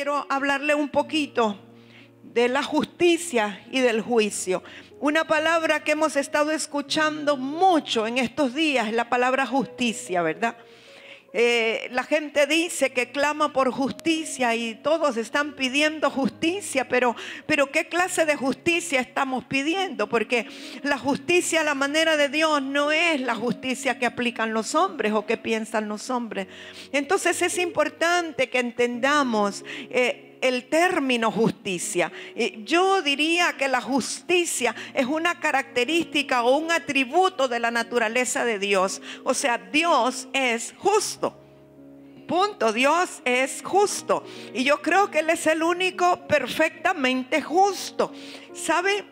quiero hablarle un poquito de la justicia y del juicio. Una palabra que hemos estado escuchando mucho en estos días es la palabra justicia, ¿verdad? La gente dice que clama por justicia y todos están pidiendo justicia, pero ¿qué clase de justicia estamos pidiendo? Porque la justicia a la manera de Dios no es la justicia que aplican los hombres o que piensan los hombres. Entonces es importante que entendamos el término justicia. Yo diría que la justicia es una característica o un atributo de la naturaleza de Dios. O sea, Dios es justo. Punto. Dios es justo. Y yo creo que Él es el único perfectamente justo. ¿Sabe?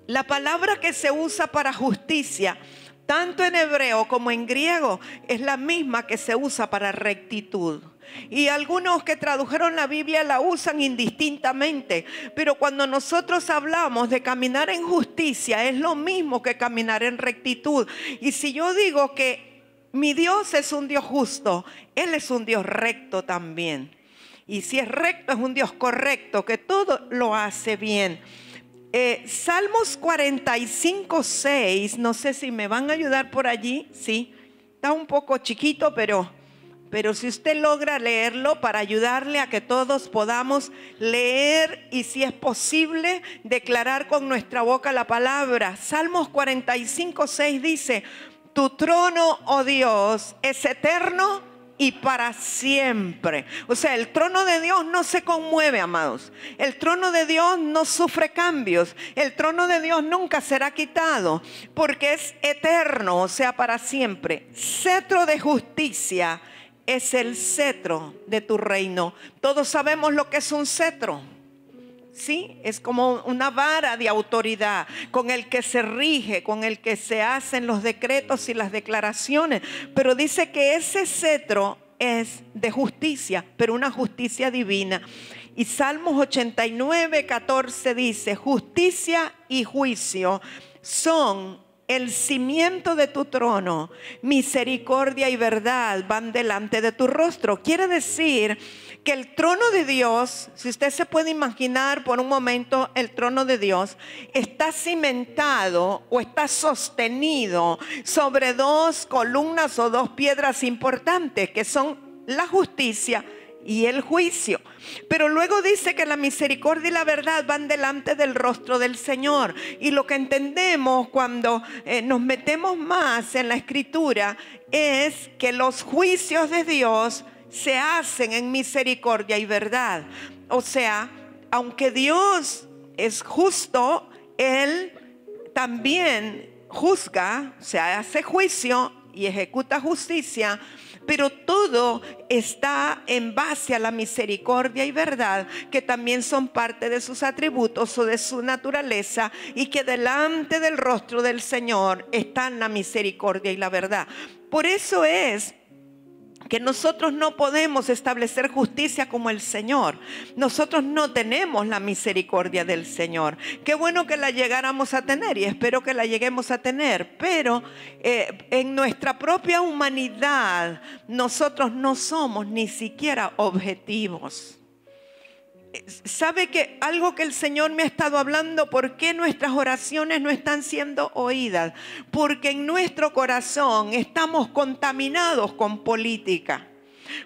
La palabra que se usa para justicia, tanto en hebreo como en griego, es la misma que se usa para rectitud. Y algunos que tradujeron la Biblia la usan indistintamente, pero cuando nosotros hablamos de caminar en justicia es lo mismo que caminar en rectitud. Y si yo digo que mi Dios es un Dios justo, Él es un Dios recto también. Y si es recto, es un Dios correcto, que todo lo hace bien. Salmos 45:6, no sé si me van a ayudar por allí. Sí, está un poco chiquito, pero si usted logra leerlo para ayudarle a que todos podamos leer y, si es posible, declarar con nuestra boca la palabra. Salmos 45:6 dice: tu trono, oh Dios, es eterno y para siempre. O sea, el trono de Dios no se conmueve, amados. El trono de Dios no sufre cambios. El trono de Dios nunca será quitado, porque es eterno, o sea, para siempre. Cetro de justicia es el cetro de tu reino. Todos sabemos lo que es un cetro. Sí, es como una vara de autoridad con el que se rige, con el que se hacen los decretos y las declaraciones. Pero dice que ese cetro es de justicia, pero una justicia divina. Y Salmos 89:14 dice: justicia y juicio son el cimiento de tu trono, misericordia y verdad van delante de tu rostro. Quiere decir que el trono de Dios, si usted se puede imaginar por un momento, el trono de Dios está cimentado o está sostenido sobre dos columnas o dos piedras importantes, que son la justicia y el juicio. Pero luego dice que la misericordia y la verdad van delante del rostro del Señor. Y lo que entendemos cuando nos metemos más en la Escritura es que los juicios de Dios se hacen en misericordia y verdad. O sea, aunque Dios es justo, Él también juzga, o sea, hace juicio y ejecuta justicia. Pero todo está en base a la misericordia y verdad, que también son parte de sus atributos o de su naturaleza, y que delante del rostro del Señor están la misericordia y la verdad. Por eso es que nosotros no podemos establecer justicia como el Señor. Nosotros no tenemos la misericordia del Señor. Qué bueno que la llegáramos a tener, y espero que la lleguemos a tener, pero en nuestra propia humanidad nosotros no somos ni siquiera objetivos. ¿Sabe que algo que el Señor me ha estado hablando? ¿Por qué nuestras oraciones no están siendo oídas? Porque en nuestro corazón estamos contaminados con política.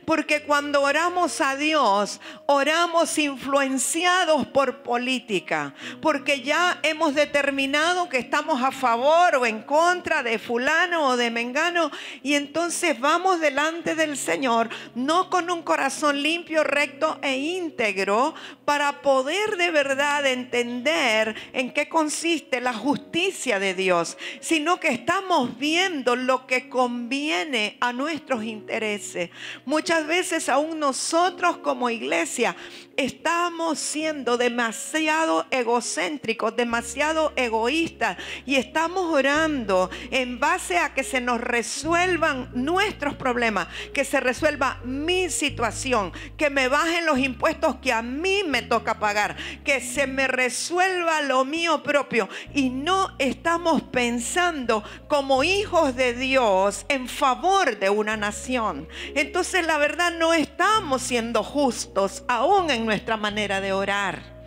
Porque cuando oramos a Dios, oramos influenciados por política. Porque ya hemos determinado que estamos a favor o en contra de fulano o de mengano. Y entonces vamos delante del Señor, no con un corazón limpio, recto e íntegro, para poder de verdad entender en qué consiste la justicia de Dios, sino que estamos viendo lo que conviene a nuestros intereses. Muchas veces aún nosotros como iglesia estamos siendo demasiado egocéntricos, demasiado egoístas, y estamos orando en base a que se nos resuelvan nuestros problemas, que se resuelva mi situación, que me bajen los impuestos que a mí me toca pagar, que se me resuelva lo mío propio, y no estamos pensando como hijos de Dios en favor de una nación. Entonces la verdad, no estamos siendo justos aún en nuestra manera de orar.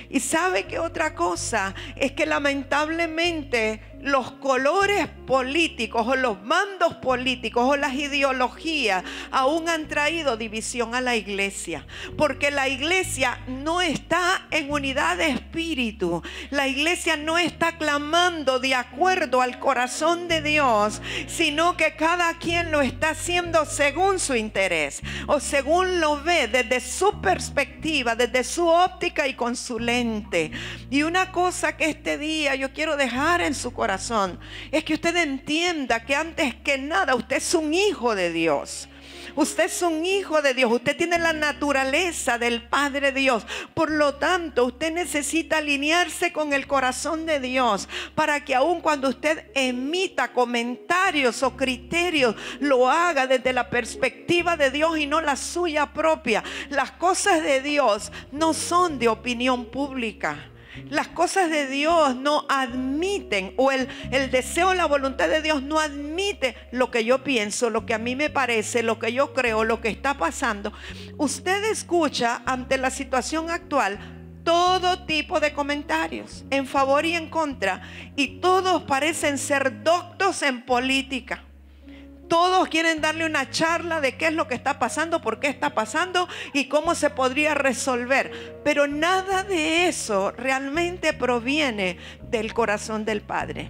Y sabe que otra cosa es que lamentablemente los colores políticos o los bandos políticos o las ideologías aún han traído división a la iglesia, porque la iglesia no está en unidad de espíritu. La iglesia no está clamando de acuerdo al corazón de Dios, sino que cada quien lo está haciendo según su interés o según lo ve desde su perspectiva, desde su óptica y con su lente. Y una cosa que este día yo quiero dejar en su corazón es que usted entienda que antes que nada usted es un hijo de Dios. Usted es un hijo de Dios. Usted tiene la naturaleza del Padre Dios. Por lo tanto, usted necesita alinearse con el corazón de Dios para que aun cuando usted emita comentarios o criterios, lo haga desde la perspectiva de Dios y no la suya propia. Las cosas de Dios no son de opinión pública. Las cosas de Dios no admiten, o el deseo, la voluntad de Dios no admite lo que yo pienso, lo que a mí me parece, lo que yo creo, lo que está pasando. Usted escucha ante la situación actual todo tipo de comentarios en favor y en contra, y todos parecen ser doctos en política. Todos quieren darle una charla de qué es lo que está pasando, por qué está pasando y cómo se podría resolver. Pero nada de eso realmente proviene del corazón del Padre.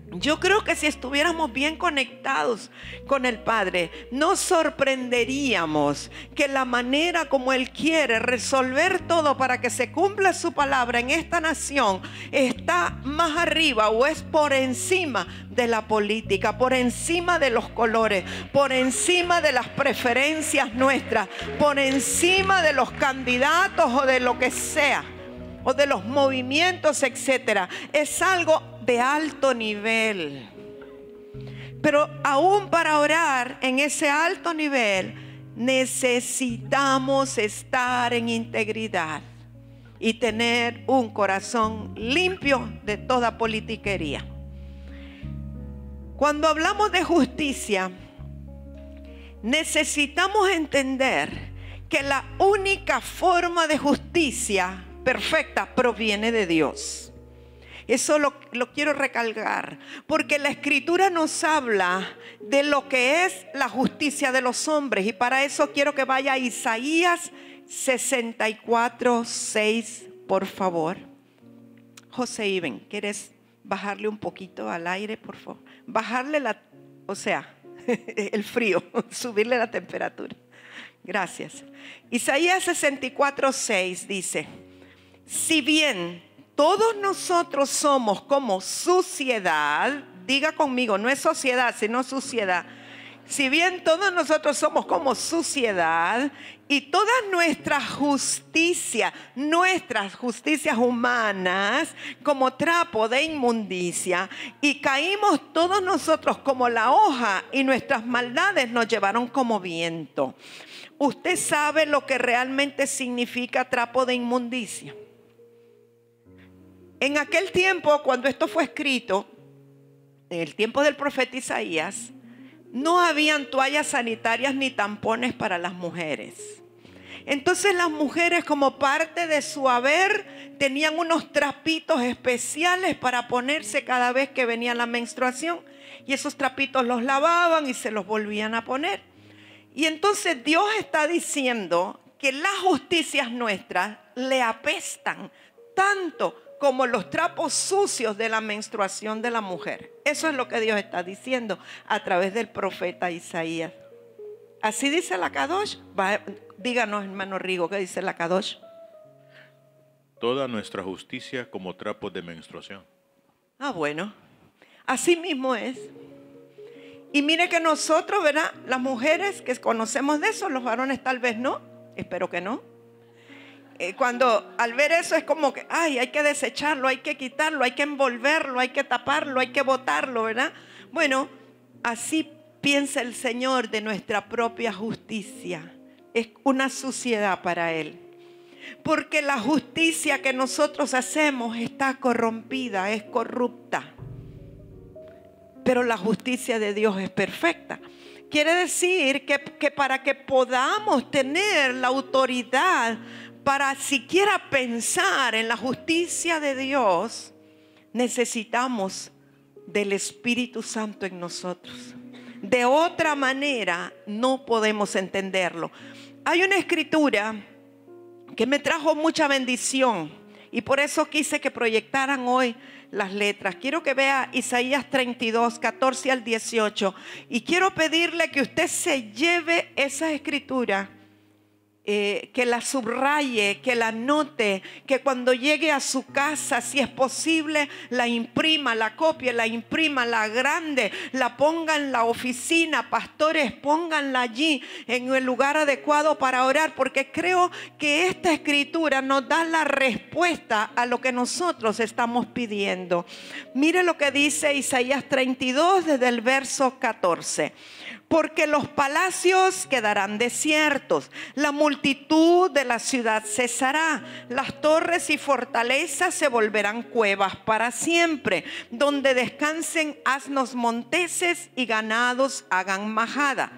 Yo creo que si estuviéramos bien conectados con el Padre, nos sorprenderíamos que la manera como Él quiere resolver todo para que se cumpla su palabra en esta nación está más arriba o es por encima de la política, por encima de los colores, por encima de las preferencias nuestras, por encima de los candidatos o de lo que sea, o de los movimientos, etcétera. Es algo de alto nivel. Pero aún para orar en ese alto nivel necesitamos estar en integridad y tener un corazón limpio de toda politiquería. Cuando hablamos de justicia, necesitamos entender que la única forma de justicia perfecta proviene de Dios. Eso lo quiero recalcar, porque la Escritura nos habla de lo que es la justicia de los hombres, y para eso quiero que vaya a Isaías 64:6, por favor. José Iben, ¿quieres bajarle un poquito al aire, por favor? Bajarle el frío, subirle la temperatura. Gracias. Isaías 64:6 dice: si bien todos nosotros somos como suciedad, diga conmigo, no es sociedad, sino suciedad. Si bien todos nosotros somos como suciedad, y todas nuestras justicias humanas como trapo de inmundicia, y caímos todos nosotros como la hoja, y nuestras maldades nos llevaron como viento. ¿Usted sabe lo que realmente significa trapo de inmundicia? En aquel tiempo, cuando esto fue escrito, en el tiempo del profeta Isaías, no habían toallas sanitarias ni tampones para las mujeres. Entonces las mujeres, como parte de su haber, tenían unos trapitos especiales para ponerse cada vez que venía la menstruación, y esos trapitos los lavaban y se los volvían a poner. Y entonces Dios está diciendo que las justicias nuestras le apestan tanto como los trapos sucios de la menstruación de la mujer. Eso es lo que Dios está diciendo a través del profeta Isaías. Así dice la Kadosh. Díganos, hermano Rigo, ¿qué dice la Kadosh? Toda nuestra justicia como trapos de menstruación. Bueno, así mismo es. Y mire que nosotros, ¿verdad? Las mujeres que conocemos de eso, los varones tal vez no, espero que no. cuando al ver eso es como que, ay, hay que desecharlo, hay que quitarlo, hay que envolverlo, hay que taparlo, hay que botarlo, ¿verdad? Bueno, así piensa el Señor de nuestra propia justicia. Es una suciedad para Él. Porque la justicia que nosotros hacemos está corrompida, es corrupta. Pero la justicia de Dios es perfecta. Quiere decir que para que podamos tener la autoridad para siquiera pensar en la justicia de Dios, necesitamos del Espíritu Santo en nosotros. De otra manera no podemos entenderlo. Hay una escritura que me trajo mucha bendición y por eso quise que proyectaran hoy las letras. Quiero que vea Isaías 32, 14 al 18 y quiero pedirle que usted se lleve esa escritura, que la subraye, que la anote, que cuando llegue a su casa, si es posible, la imprima, la copie, la imprima, la grande, la ponga en la oficina. Pastores, pónganla allí en el lugar adecuado para orar, porque creo que esta escritura nos da la respuesta a lo que nosotros estamos pidiendo. Mire lo que dice Isaías 32 desde el verso 14. Porque los palacios quedarán desiertos, la multitud de la ciudad cesará, las torres y fortalezas se volverán cuevas para siempre, donde descansen asnos monteses y ganados hagan majada.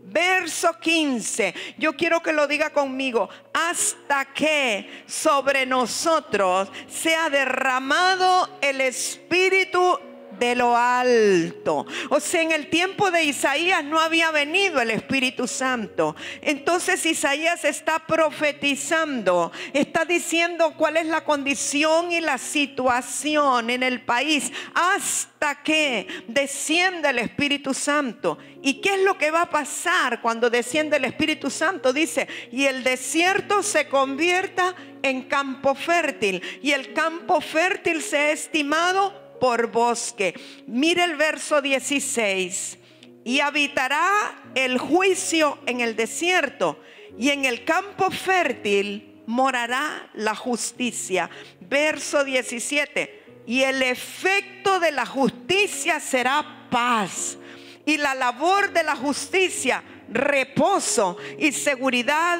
Verso 15, yo quiero que lo diga conmigo: hasta que sobre nosotros sea derramado el Espíritu de lo alto. O sea, en el tiempo de Isaías no había venido el Espíritu Santo. Entonces Isaías está profetizando, está diciendo cuál es la condición y la situación en el país hasta que descienda el Espíritu Santo. ¿Y qué es lo que va a pasar cuando desciende el Espíritu Santo? Dice, y el desierto se convierta en campo fértil, y el campo fértil sea estimado por bosque. Mire el verso 16. Y habitará el juicio en el desierto, y en el campo fértil morará la justicia. Verso 17. Y el efecto de la justicia será paz, y la labor de la justicia reposo y seguridad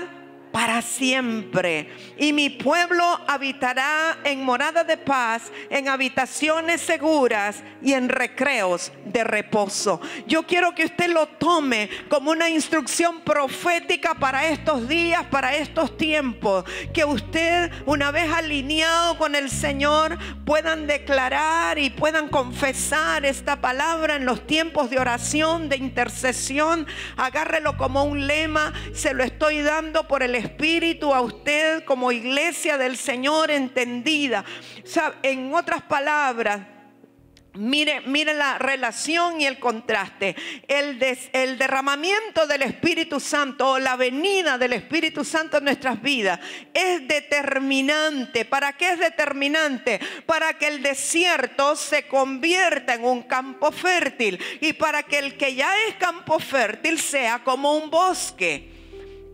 para siempre. Y mi pueblo habitará en morada de paz, en habitaciones seguras y en recreos de reposo. Yo quiero que usted lo tome como una instrucción profética para estos días, para estos tiempos. Que usted, una vez alineado con el Señor, puedan declarar y puedan confesar esta palabra en los tiempos de oración, de intercesión. Agárrelo como un lema. Se lo estoy dando por el Espíritu a usted como iglesia del Señor entendida. O sea, en otras palabras, mire la relación y el contraste. El derramamiento del Espíritu Santo o la venida del Espíritu Santo en nuestras vidas es determinante. ¿Para qué es determinante? Para que el desierto se convierta en un campo fértil, y para que el que ya es campo fértil sea como un bosque.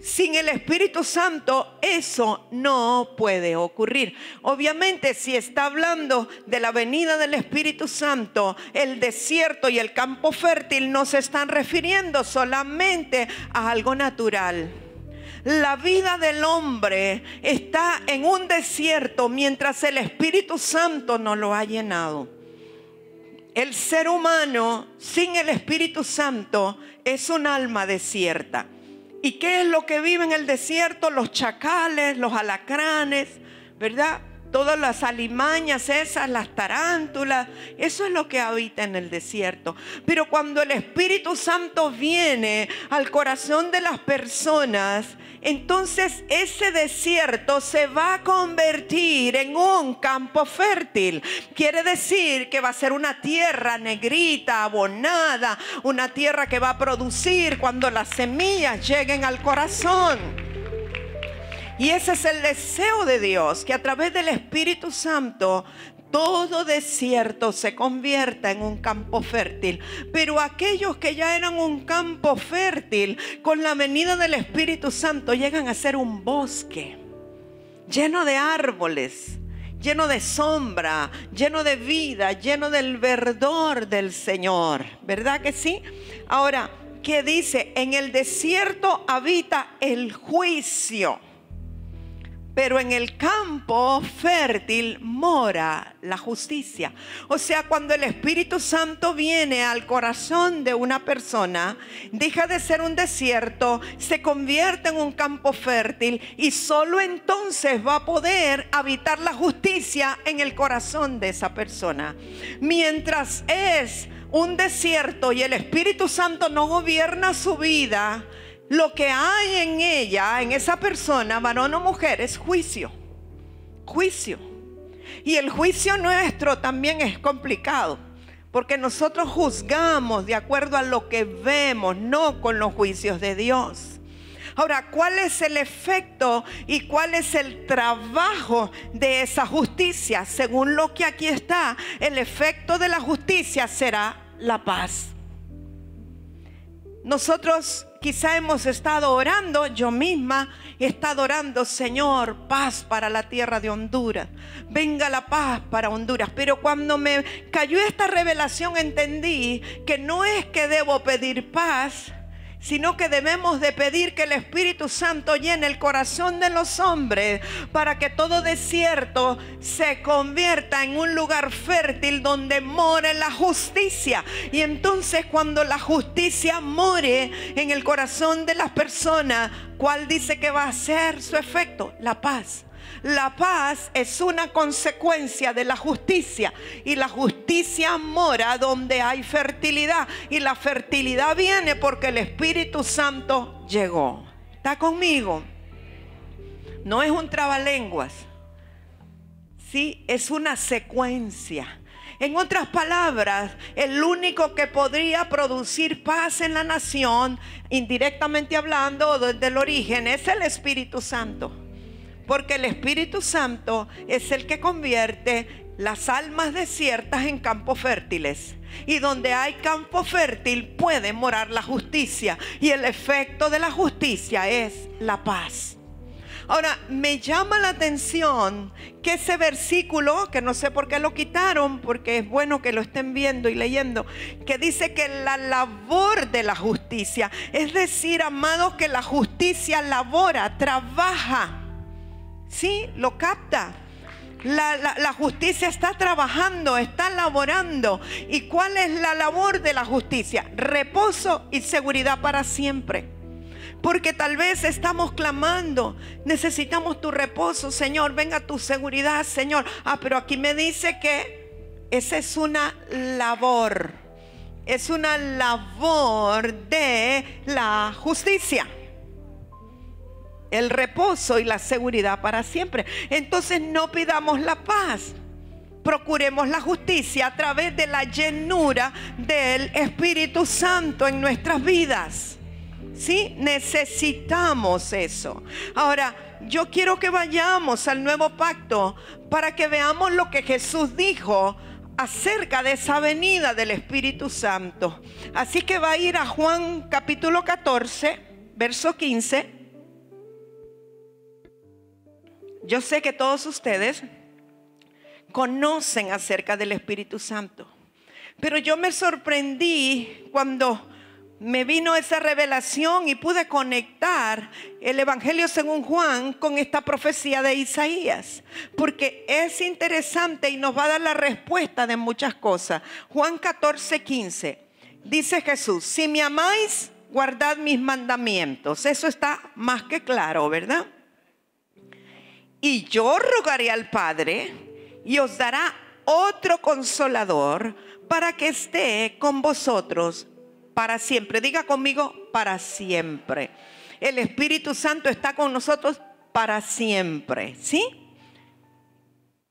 Sin el Espíritu Santo eso no puede ocurrir. Obviamente, si está hablando de la venida del Espíritu Santo, el desierto y el campo fértil no se están refiriendo solamente a algo natural. La vida del hombre está en un desierto mientras el Espíritu Santo no lo ha llenado. El ser humano sin el Espíritu Santo es un alma desierta. ¿Y qué es lo que vive en el desierto? Los chacales, los alacranes, ¿verdad? Todas las alimañas esas, las tarántulas. Eso es lo que habita en el desierto. Pero cuando el Espíritu Santo viene al corazón de las personas, entonces ese desierto se va a convertir en un campo fértil. Quiere decir que va a ser una tierra negrita, abonada, una tierra que va a producir cuando las semillas lleguen al corazón. Y ese es el deseo de Dios, que a través del Espíritu Santo todo desierto se convierta en un campo fértil. Pero aquellos que ya eran un campo fértil, con la venida del Espíritu Santo llegan a ser un bosque. lleno de árboles, lleno de sombra, lleno de vida, lleno del verdor del Señor. ¿Verdad que sí? Ahora, ¿qué dice? En el desierto habita el juicio, pero en el campo fértil mora la justicia. O sea, cuando el Espíritu Santo viene al corazón de una persona, deja de ser un desierto, se convierte en un campo fértil, y solo entonces va a poder habitar la justicia en el corazón de esa persona. Mientras es un desierto y el Espíritu Santo no gobierna su vida, lo que hay en ella, en esa persona, varón o mujer, es juicio. Juicio. Y el juicio nuestro también es complicado, porque nosotros juzgamos de acuerdo a lo que vemos, no con los juicios de Dios. Ahora, ¿cuál es el efecto y cuál es el trabajo de esa justicia? Según lo que aquí está, el efecto de la justicia será la paz. Nosotros quizá hemos estado orando, yo misma he estado orando: Señor, paz para la tierra de Honduras, venga la paz para Honduras. Pero cuando me cayó esta revelación, entendí que no es que debo pedir paz, sino que debemos de pedir que el Espíritu Santo llene el corazón de los hombres, para que todo desierto se convierta en un lugar fértil donde more la justicia. Y entonces, cuando la justicia more en el corazón de las personas, ¿cuál dice que va a ser su efecto? La paz. La paz es una consecuencia de la justicia, y la justicia mora donde hay fertilidad, y la fertilidad viene porque el Espíritu Santo llegó. ¿Está conmigo? No es un trabalenguas, sí, es una secuencia. En otras palabras, el único que podría producir paz en la nación, indirectamente hablando desde el origen, es el Espíritu Santo. Porque el Espíritu Santo es el que convierte las almas desiertas en campos fértiles. Y donde hay campo fértil puede morar la justicia. Y el efecto de la justicia es la paz. Ahora, me llama la atención que ese versículo, que no sé por qué lo quitaron, porque es bueno que lo estén viendo y leyendo, que dice que la labor de la justicia, es decir, amados, que la justicia labora, trabaja. Sí, lo capta. La justicia está trabajando, está laborando. ¿Y cuál es la labor de la justicia? Reposo y seguridad para siempre. Porque tal vez estamos clamando: necesitamos tu reposo, Señor, venga tu seguridad, Señor. Pero aquí me dice que esa es una labor. Es una labor de la justicia. El reposo y la seguridad para siempre. Entonces, no pidamos la paz, procuremos la justicia a través de la llenura del Espíritu Santo en nuestras vidas. ¿Sí? Necesitamos eso. Ahora, yo quiero que vayamos al Nuevo Pacto para que veamos lo que Jesús dijo acerca de esa venida del Espíritu Santo. Así que va a ir a Juan capítulo 14, verso 15. Yo sé que todos ustedes conocen acerca del Espíritu Santo, pero yo me sorprendí cuando me vino esa revelación y pude conectar el Evangelio según Juan con esta profecía de Isaías, porque es interesante y nos va a dar la respuesta de muchas cosas. Juan 14, 15, dice Jesús: si me amáis, guardad mis mandamientos. Eso está más que claro, ¿verdad? Y yo rogaré al Padre y os dará otro consolador para que esté con vosotros para siempre. Diga conmigo: para siempre. El Espíritu Santo está con nosotros para siempre, ¿sí?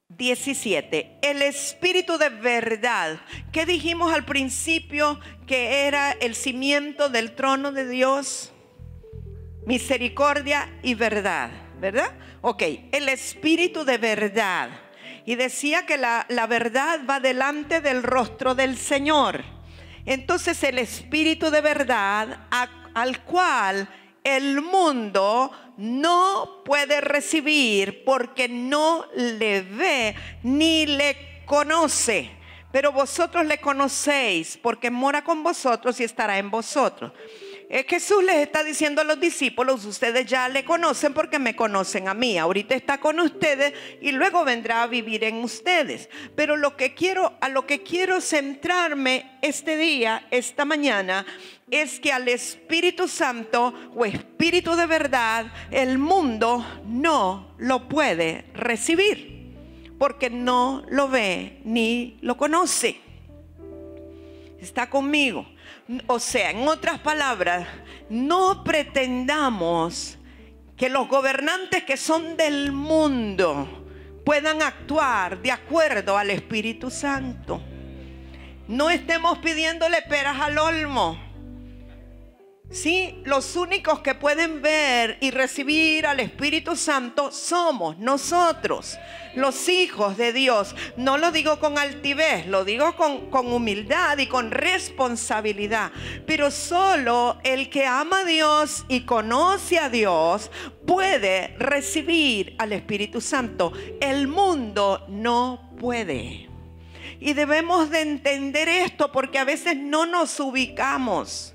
17. El Espíritu de verdad, que dijimos al principio que era el cimiento del trono de Dios, misericordia y verdad, ¿verdad? Ok, el Espíritu de verdad. Y decía que la verdad va delante del rostro del Señor. Entonces, el Espíritu de verdad al cual el mundo no puede recibir porque no le ve ni le conoce. Pero vosotros le conocéis porque mora con vosotros y estará en vosotros. Jesús les está diciendo a los discípulos, ustedes ya le conocen porque me conocen a mí. Ahorita está con ustedes y luego vendrá a vivir en ustedes. Pero a lo que quiero centrarme este día, esta mañana, es que al Espíritu Santo o Espíritu de verdad, el mundo no lo puede recibir porque no lo ve ni lo conoce. ¿Está conmigo? O sea, en otras palabras, no pretendamos que los gobernantes que son del mundo puedan actuar de acuerdo al Espíritu Santo. No estemos pidiéndole peras al olmo. Sí, los únicos que pueden ver y recibir al Espíritu Santo somos nosotros, los hijos de Dios. No lo digo con altivez, lo digo con humildad y con responsabilidad. Pero solo el que ama a Dios y conoce a Dios puede recibir al Espíritu Santo. El mundo no puede. Y debemos de entender esto porque a veces no nos ubicamos.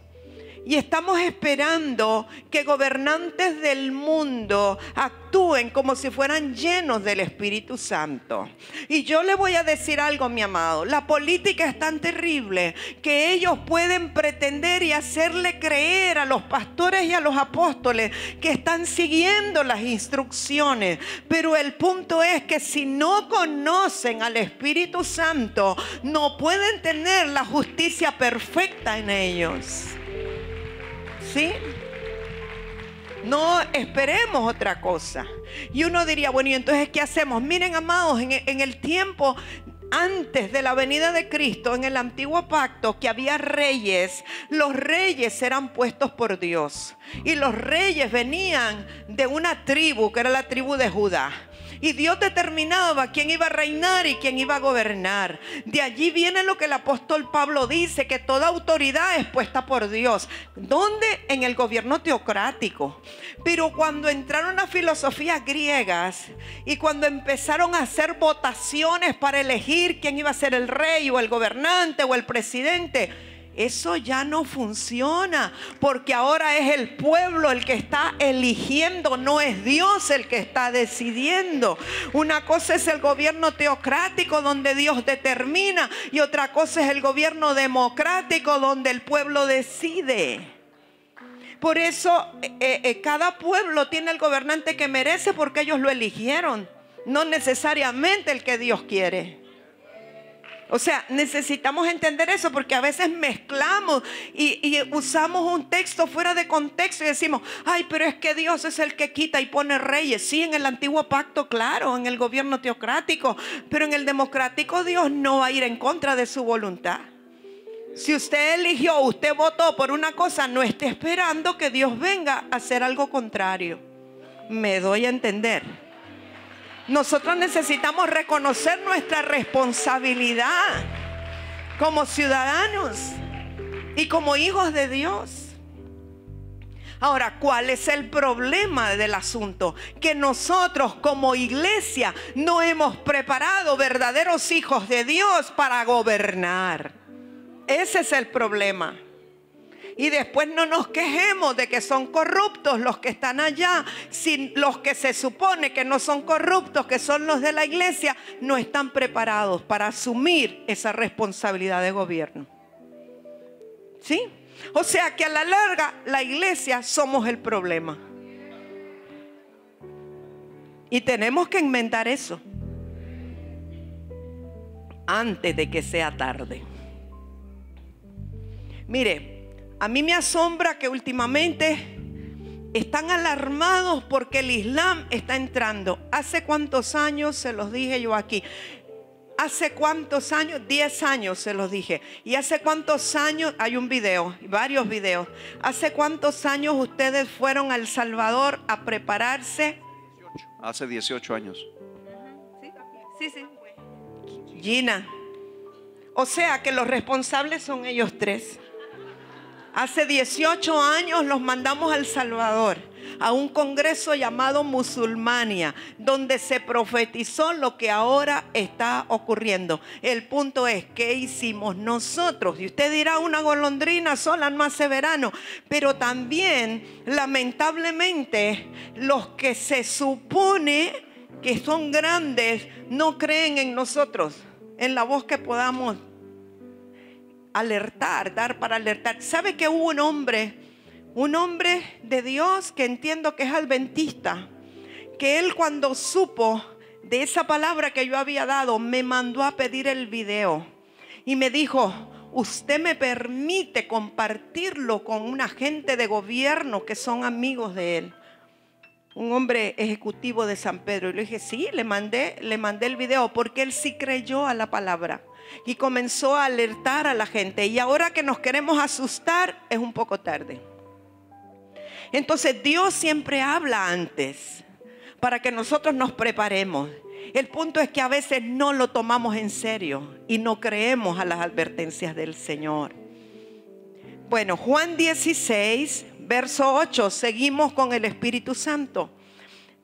Y estamos esperando que gobernantes del mundo actúen como si fueran llenos del Espíritu Santo. Y yo le voy a decir algo, mi amado. La política es tan terrible que ellos pueden pretender y hacerle creer a los pastores y a los apóstoles que están siguiendo las instrucciones. Pero el punto es que si no conocen al Espíritu Santo, no pueden tener la justicia perfecta en ellos. ¿Sí? No esperemos otra cosa. Y uno diría, bueno, ¿y entonces qué hacemos? Miren, amados, en el tiempo antes de la venida de Cristo, en el antiguo pacto, que había reyes, los reyes eran puestos por Dios. Y los reyes venían de una tribu, que era la tribu de Judá. Y Dios determinaba quién iba a reinar y quién iba a gobernar. De allí viene lo que el apóstol Pablo dice, que toda autoridad es puesta por Dios. ¿Dónde? En el gobierno teocrático. Pero cuando entraron las filosofías griegas y cuando empezaron a hacer votaciones para elegir quién iba a ser el rey o el gobernante o el presidente, eso ya no funciona, porque ahora es el pueblo el que está eligiendo, no es Dios el que está decidiendo. Una cosa es el gobierno teocrático donde Dios determina y otra cosa es el gobierno democrático donde el pueblo decide. Por eso cada pueblo tiene el gobernante que merece porque ellos lo eligieron, no necesariamente el que Dios quiere. O sea, necesitamos entender eso porque a veces mezclamos y usamos un texto fuera de contexto y decimos, ay, pero es que Dios es el que quita y pone reyes. Sí, en el antiguo pacto, claro, en el gobierno teocrático, pero en el democrático Dios no va a ir en contra de su voluntad. Si usted eligió, usted votó por una cosa, no esté esperando que Dios venga a hacer algo contrario. Me doy a entender. Nosotros necesitamos reconocer nuestra responsabilidad como ciudadanos y como hijos de Dios. Ahora, ¿cuál es el problema del asunto? Que nosotros como iglesia no hemos preparado verdaderos hijos de Dios para gobernar. Ese es el problema. Y después no nos quejemos de que son corruptos los que están allá. Si los que se supone que no son corruptos, que son los de la iglesia, no están preparados para asumir esa responsabilidad de gobierno. ¿Sí? O sea que a la larga la iglesia somos el problema. Y tenemos que enmendar eso antes de que sea tarde. Mire, a mí me asombra que últimamente están alarmados porque el Islam está entrando. ¿Hace cuántos años se los dije yo aquí? ¿Hace cuántos años? 10 años se los dije. ¿Y hace cuántos años? Hay un video, varios videos. ¿Hace cuántos años ustedes fueron a El Salvador a prepararse? Hace 18 años. Sí. Gina. O sea que los responsables son ellos tres. Hace 18 años los mandamos a El Salvador. a un congreso llamado Musulmania, donde se profetizó lo que ahora está ocurriendo. El punto es, ¿qué hicimos nosotros? Y usted dirá, una golondrina sola no hace verano, pero también, lamentablemente, los que se supone que son grandes no creen en nosotros, en la voz que podamos alertar, dar para alertar. ¿Sabe que hubo un hombre de Dios que entiendo que es adventista, que él, cuando supo de esa palabra que yo había dado, me mandó a pedir el video y me dijo, usted me permite compartirlo con un agente de gobierno que son amigos de él, un hombre ejecutivo de San Pedro? Y le dije, sí, le mandé el video, porque él sí creyó a la palabra y comenzó a alertar a la gente. Y ahora que nos queremos asustar, es un poco tarde. Entonces Dios siempre habla antes para que nosotros nos preparemos. El punto es que a veces no lo tomamos en serio y no creemos a las advertencias del Señor. Bueno, Juan 16, verso 8, seguimos con el Espíritu Santo.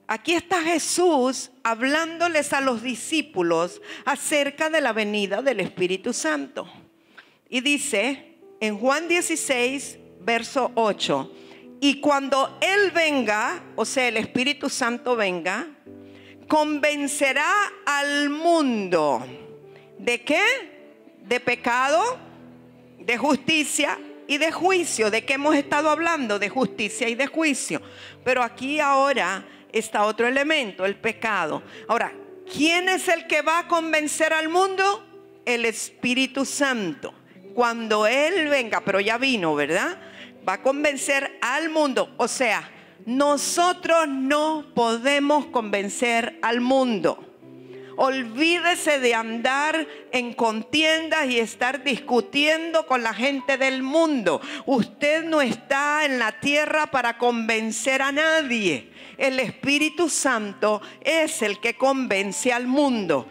Aquí está Jesús hablándoles a los discípulos acerca de la venida del Espíritu Santo. Y dice en Juan 16, verso 8, y cuando Él venga, o sea, el Espíritu Santo venga, convencerá al mundo. ¿De qué? De pecado, de justicia y de juicio. ¿De qué hemos estado hablando? De justicia y de juicio. Pero aquí ahora está otro elemento, el pecado. Ahora, ¿quién es el que va a convencer al mundo? El Espíritu Santo. Cuando Él venga, pero ya vino, ¿verdad? Va a convencer al mundo. O sea, nosotros no podemos convencer al mundo. Olvídese de andar en contiendas y estar discutiendo con la gente del mundo. Usted no está en la tierra para convencer a nadie. El Espíritu Santo es el que convence al mundo.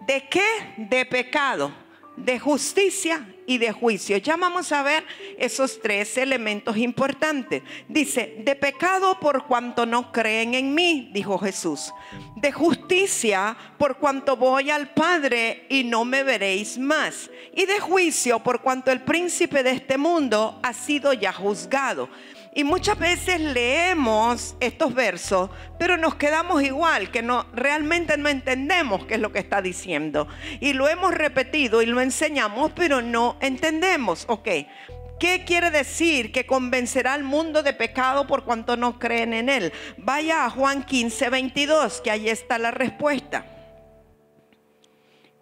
¿De qué? De pecado, de justicia y de juicio. Ya vamos a ver esos tres elementos importantes. Dice, de pecado por cuanto no creen en mí, dijo Jesús. De justicia por cuanto voy al Padre y no me veréis más. Y de juicio por cuanto el príncipe de este mundo ha sido ya juzgado. Y muchas veces leemos estos versos, pero nos quedamos igual, que realmente no entendemos qué es lo que está diciendo. Y lo hemos repetido y lo enseñamos, pero no entendemos. Ok, ¿qué quiere decir que convencerá al mundo de pecado por cuanto no creen en Él? Vaya a Juan 15, 22, que ahí está la respuesta.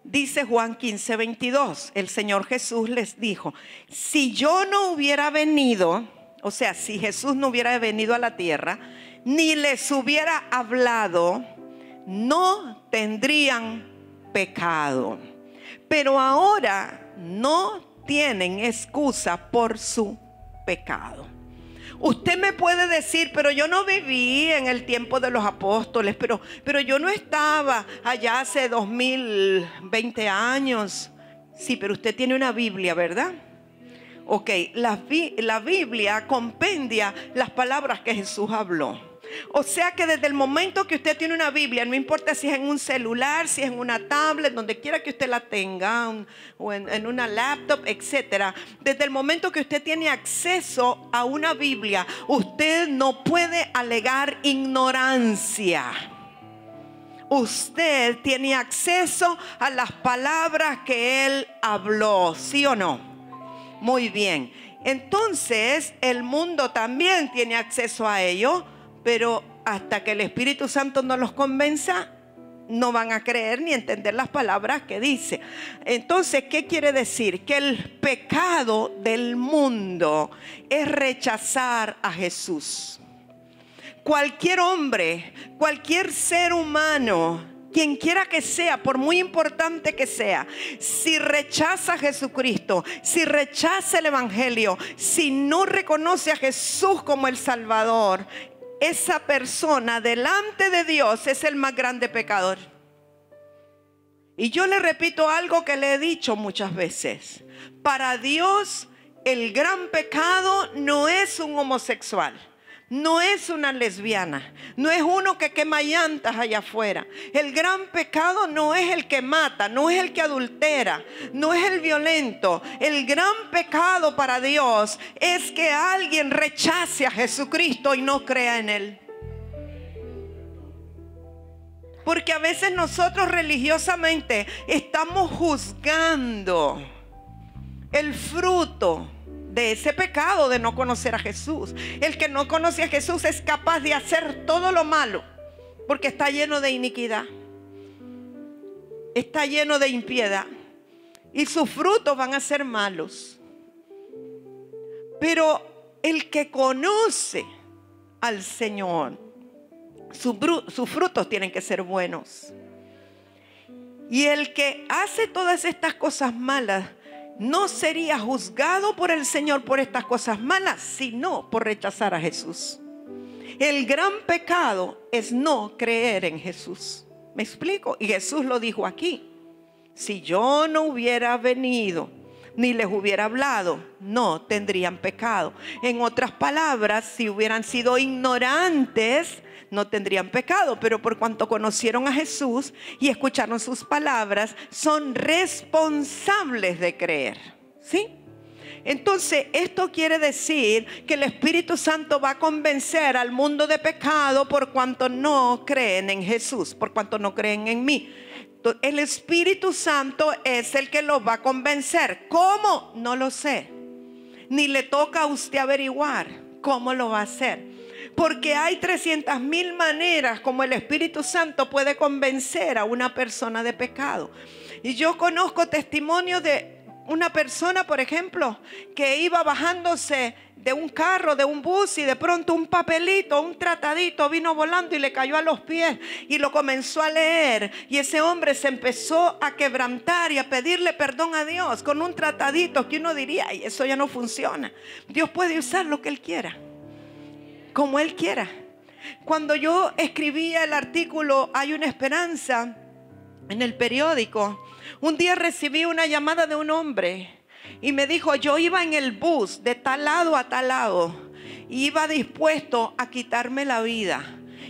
Dice Juan 15, 22, el Señor Jesús les dijo, si yo no hubiera venido... O sea, si Jesús no hubiera venido a la tierra, ni les hubiera hablado, no tendrían pecado. Pero ahora no tienen excusa por su pecado. Usted me puede decir, pero yo no viví en el tiempo de los apóstoles, pero yo no estaba allá hace 2020 años. Sí, pero usted tiene una Biblia, ¿verdad? Ok, la Biblia compendia las palabras que Jesús habló. O sea que desde el momento que usted tiene una Biblia, no importa si es en un celular, si es en una tablet, donde quiera que usted la tenga, o en una laptop, etcétera. Desde el momento que usted tiene acceso a una Biblia, usted no puede alegar ignorancia. Usted tiene acceso a las palabras que Él habló, ¿sí o no? Muy bien, entonces el mundo también tiene acceso a ello, pero hasta que el Espíritu Santo no los convenza, no van a creer ni entender las palabras que dice. Entonces, ¿qué quiere decir? Que el pecado del mundo es rechazar a Jesús. Cualquier hombre, cualquier ser humano, quien quiera que sea, por muy importante que sea, si rechaza a Jesucristo, si rechaza el Evangelio, si no reconoce a Jesús como el Salvador, esa persona delante de Dios es el más grande pecador. Y yo le repito algo que le he dicho muchas veces. Para Dios el gran pecado no es un homosexual. no es una lesbiana, no es uno que quema llantas allá afuera. El gran pecado no es el que mata, no es el que adultera, no es el violento. El gran pecado para Dios es que alguien rechace a Jesucristo y no crea en Él. Porque a veces nosotros religiosamente estamos juzgando el fruto de ese pecado de no conocer a Jesús. El que no conoce a Jesús es capaz de hacer todo lo malo porque está lleno de iniquidad, está lleno de impiedad y sus frutos van a ser malos. Pero el que conoce al Señor, sus frutos tienen que ser buenos. Y el que hace todas estas cosas malas no sería juzgado por el Señor por estas cosas malas, sino por rechazar a Jesús. El gran pecado es no creer en Jesús. ¿Me explico? Y Jesús lo dijo aquí. Si yo no hubiera venido ni les hubiera hablado, no tendrían pecado. En otras palabras, si hubieran sido ignorantes, no tendrían pecado, pero por cuanto conocieron a Jesús y escucharon sus palabras, son responsables de creer. ¿Sí? Entonces, esto quiere decir que el Espíritu Santo va a convencer al mundo de pecado por cuanto no creen en Jesús, por cuanto no creen en mí. El Espíritu Santo es el que los va a convencer. ¿Cómo? No lo sé. Ni le toca a usted averiguar cómo lo va a hacer. Porque hay 300,000 maneras como el Espíritu Santo puede convencer a una persona de pecado. Y yo conozco testimonios de una persona, por ejemplo, que iba bajándose de un carro, de un bus, y de pronto un papelito, un tratadito vino volando y le cayó a los pies y lo comenzó a leer. Y ese hombre se empezó a quebrantar y a pedirle perdón a Dios con un tratadito que uno diría, ay, eso ya no funciona. Dios puede usar lo que Él quiera, como Él quiera. Cuando yo escribía el artículo Hay una esperanza en el periódico, un día recibí una llamada de un hombre y me dijo, yo iba en el bus de tal lado a tal lado y iba dispuesto a quitarme la vida.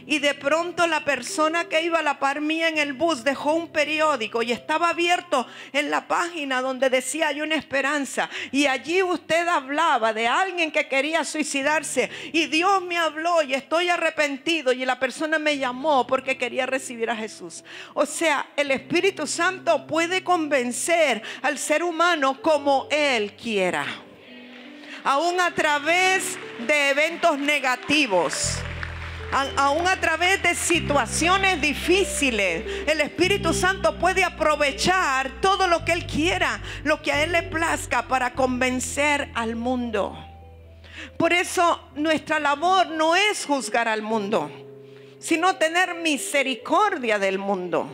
Y de pronto la persona que iba a la par mía en el bus dejó un periódico y estaba abierto en la página donde decía Hay una esperanza. Y allí usted hablaba de alguien que quería suicidarse. Y Dios me habló y estoy arrepentido. Y la persona me llamó porque quería recibir a Jesús. O sea, el Espíritu Santo puede convencer al ser humano como Él quiera. Aún a través de eventos negativos. Aún a través de situaciones difíciles, el Espíritu Santo puede aprovechar todo lo que Él quiera, lo que a Él le plazca para convencer al mundo. Por eso nuestra labor no es juzgar al mundo, sino tener misericordia del mundo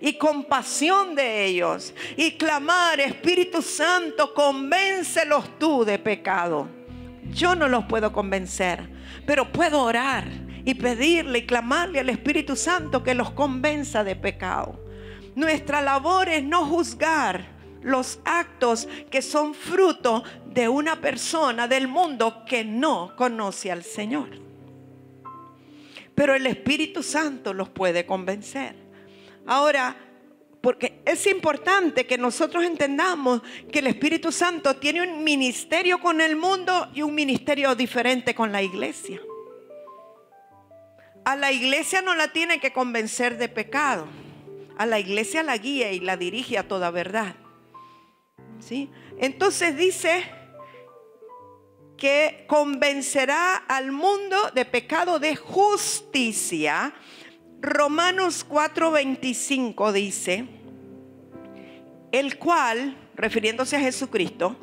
y compasión de ellos y clamar, Espíritu Santo, convéncelos tú de pecado. Yo no los puedo convencer, pero puedo orar y pedirle y clamarle al Espíritu Santo que los convenza de pecado. Nuestra labor es no juzgar los actos que son fruto de una persona del mundo que no conoce al Señor. Pero el Espíritu Santo los puede convencer. Ahora, porque es importante que nosotros entendamos que el Espíritu Santo tiene un ministerio con el mundo y un ministerio diferente con la iglesia. A la iglesia no la tiene que convencer de pecado. A la iglesia la guía y la dirige a toda verdad. ¿Sí? Entonces dice que convencerá al mundo de pecado, de justicia. Romanos 4:25 dice, el cual, refiriéndose a Jesucristo,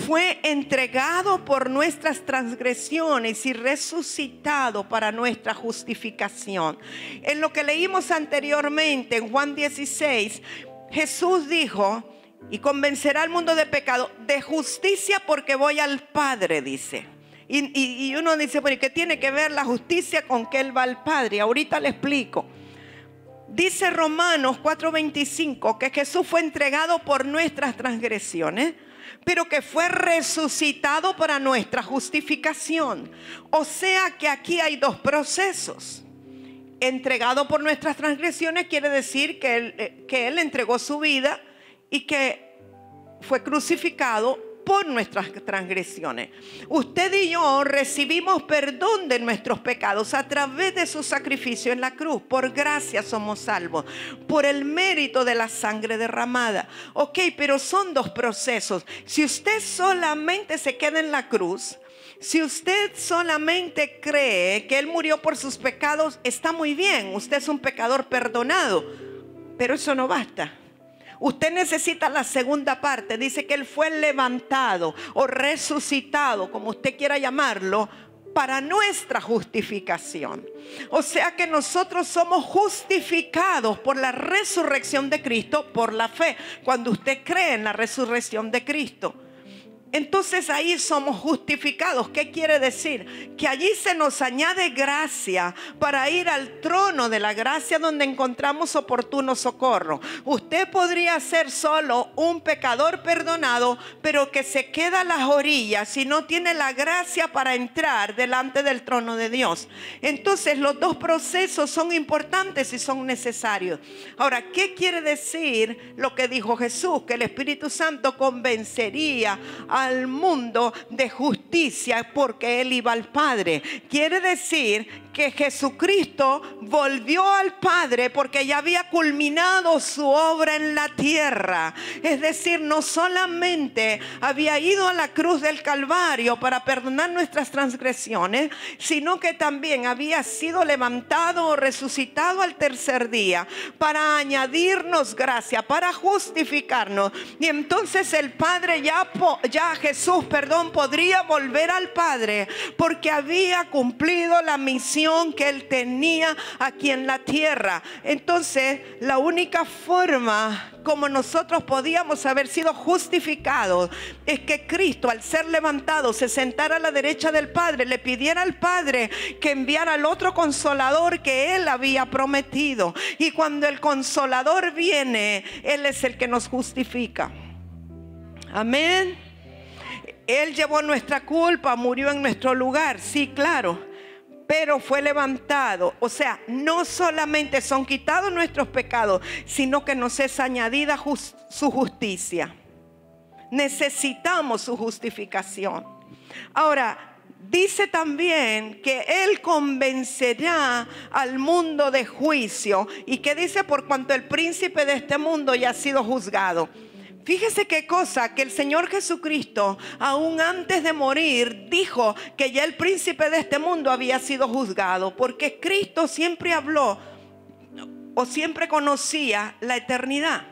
fue entregado por nuestras transgresiones y resucitado para nuestra justificación. En lo que leímos anteriormente en Juan 16, Jesús dijo, y convencerá al mundo de pecado, de justicia porque voy al Padre, dice. Y uno dice, bueno, ¿qué tiene que ver la justicia con que Él va al Padre? Ahorita le explico. Dice Romanos 4:25 que Jesús fue entregado por nuestras transgresiones, pero que fue resucitado para nuestra justificación. O sea que aquí hay dos procesos. Entregado por nuestras transgresiones quiere decir que Él entregó su vida y que fue crucificado por nuestras transgresiones. Usted y yo recibimos perdón de nuestros pecados a través de su sacrificio en la cruz. Por gracia somos salvos, por el mérito de la sangre derramada. Ok, pero son dos procesos. Si usted solamente se queda en la cruz, si usted solamente cree que Él murió por sus pecados, está muy bien. Usted es un pecador perdonado, pero eso no basta. Usted necesita la segunda parte. Dice que Él fue levantado o resucitado, como usted quiera llamarlo, para nuestra justificación. O sea que nosotros somos justificados por la resurrección de Cristo, por la fe. Cuando usted cree en la resurrección de Cristo, entonces ahí somos justificados. ¿Qué quiere decir? Que allí se nos añade gracia para ir al trono de la gracia donde encontramos oportuno socorro. Usted podría ser solo un pecador perdonado, pero que se queda a las orillas y no tiene la gracia para entrar delante del trono de Dios. Entonces los dos procesos son importantes y son necesarios. Ahora, ¿qué quiere decir lo que dijo Jesús? Que el Espíritu Santo convencería al mundo de justicia porque Él iba al Padre. Quiere decir que Jesucristo volvió al Padre porque ya había culminado su obra en la tierra. Es decir, no solamente había ido a la cruz del Calvario para perdonar nuestras transgresiones, sino que también había sido levantado o resucitado al tercer día para añadirnos gracia, para justificarnos. Y entonces el Padre Jesús podría volver al Padre porque había cumplido la misión que Él tenía aquí en la tierra. Entonces la única forma como nosotros podíamos haber sido justificados es que Cristo, al ser levantado, se sentara a la derecha del Padre, le pidiera al Padre que enviara al otro Consolador que Él había prometido. Y cuando el Consolador viene, Él es el que nos justifica. Amén. Él llevó nuestra culpa, murió en nuestro lugar, sí, claro, pero fue levantado. O sea, no solamente son quitados nuestros pecados, sino que nos es añadida su justicia. Necesitamos su justificación. Ahora, dice también que Él convencerá al mundo de juicio. ¿Y qué dice? Por cuanto el príncipe de este mundo ya ha sido juzgado. Fíjese qué cosa, que el Señor Jesucristo, aún antes de morir, dijo que ya el príncipe de este mundo había sido juzgado, porque Cristo siempre habló o siempre conocía la eternidad.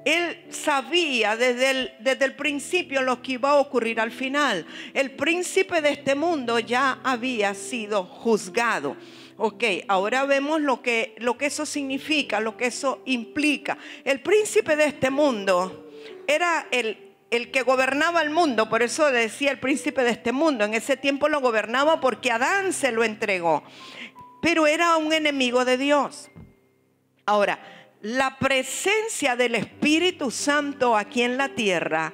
Él sabía desde el principio lo que iba a ocurrir al final. El príncipe de este mundo ya había sido juzgado. Ok, ahora vemos lo que eso significa, lo que eso implica. El príncipe de este mundo era el que gobernaba el mundo. Por eso decía el príncipe de este mundo. En ese tiempo lo gobernaba porque Adán se lo entregó. Pero era un enemigo de Dios. Ahora, la presencia del Espíritu Santo aquí en la tierra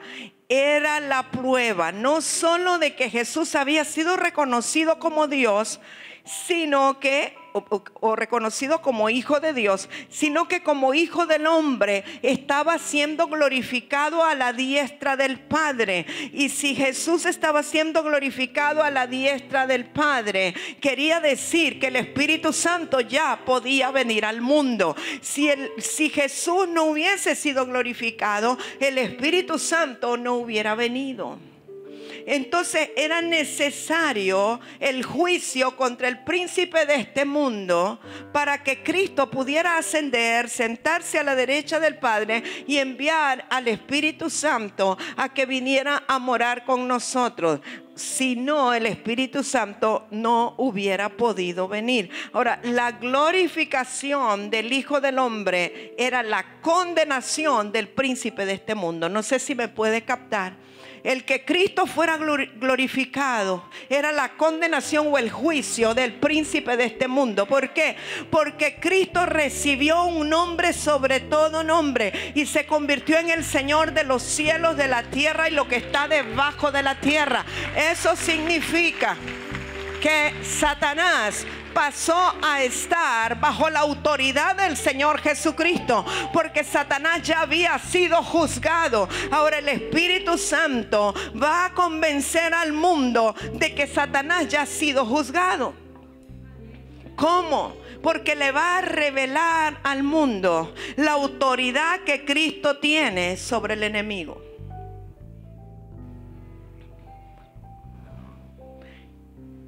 era la prueba, no solo de que Jesús había sido reconocido como Dios, sino que o reconocido como hijo de Dios, sino que como hijo del hombre estaba siendo glorificado a la diestra del Padre. Y si Jesús estaba siendo glorificado a la diestra del Padre, quería decir que el Espíritu Santo ya podía venir al mundo. Si Jesús no hubiese sido glorificado, el Espíritu Santo no hubiera venido. Entonces era necesario el juicio contra el príncipe de este mundo para que Cristo pudiera ascender, sentarse a la derecha del Padre y enviar al Espíritu Santo a que viniera a morar con nosotros. si no, el Espíritu Santo no hubiera podido venir. Ahora, la glorificación del Hijo del Hombre era la condenación del príncipe de este mundo. No sé si me puede captar. El que Cristo fuera glorificado era la condenación o el juicio del príncipe de este mundo. ¿Por qué? Porque Cristo recibió un nombre sobre todo nombre y se convirtió en el Señor de los cielos, de la tierra y lo que está debajo de la tierra. Eso significa que Satanás pasó a estar bajo la autoridad del Señor Jesucristo, porque Satanás ya había sido juzgado. Ahora el Espíritu Santo va a convencer al mundo de que Satanás ya ha sido juzgado. ¿Cómo? Porque le va a revelar al mundo la autoridad que Cristo tiene sobre el enemigo.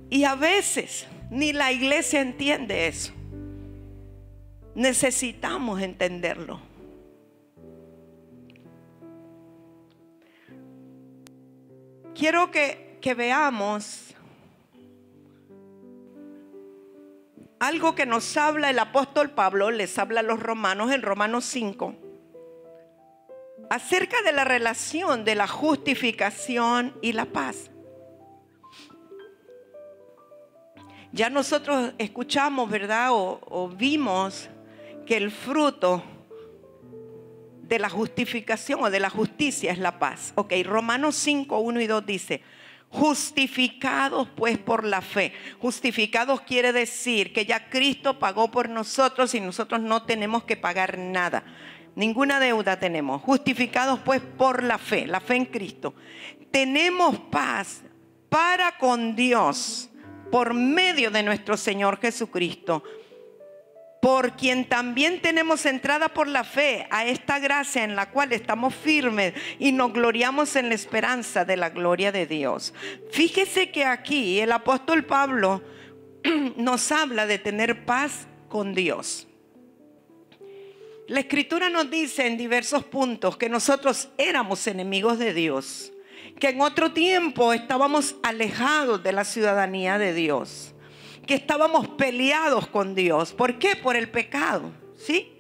Y a veces ni la iglesia entiende eso. Necesitamos entenderlo. Quiero que veamos algo que nos habla el apóstol Pablo, les habla a los romanos en Romanos 5, acerca de la relación de la justificación y la paz. Ya nosotros escuchamos, ¿verdad? O vimos que el fruto de la justificación o de la justicia es la paz. Ok, Romanos 5, 1 y 2 dice: justificados pues por la fe. Justificados quiere decir que ya Cristo pagó por nosotros y nosotros no tenemos que pagar nada. Ninguna deuda tenemos. Justificados pues por la fe en Cristo. Tenemos paz para con Dios por medio de nuestro Señor Jesucristo, por quien también tenemos entrada por la fe a esta gracia en la cual estamos firmes y nos gloriamos en la esperanza de la gloria de Dios. Fíjese que aquí el apóstol Pablo nos habla de tener paz con Dios. La Escritura nos dice en diversos puntos que nosotros éramos enemigos de Dios, que en otro tiempo estábamos alejados de la ciudadanía de Dios, que estábamos peleados con Dios. ¿Por qué? Por el pecado, ¿sí?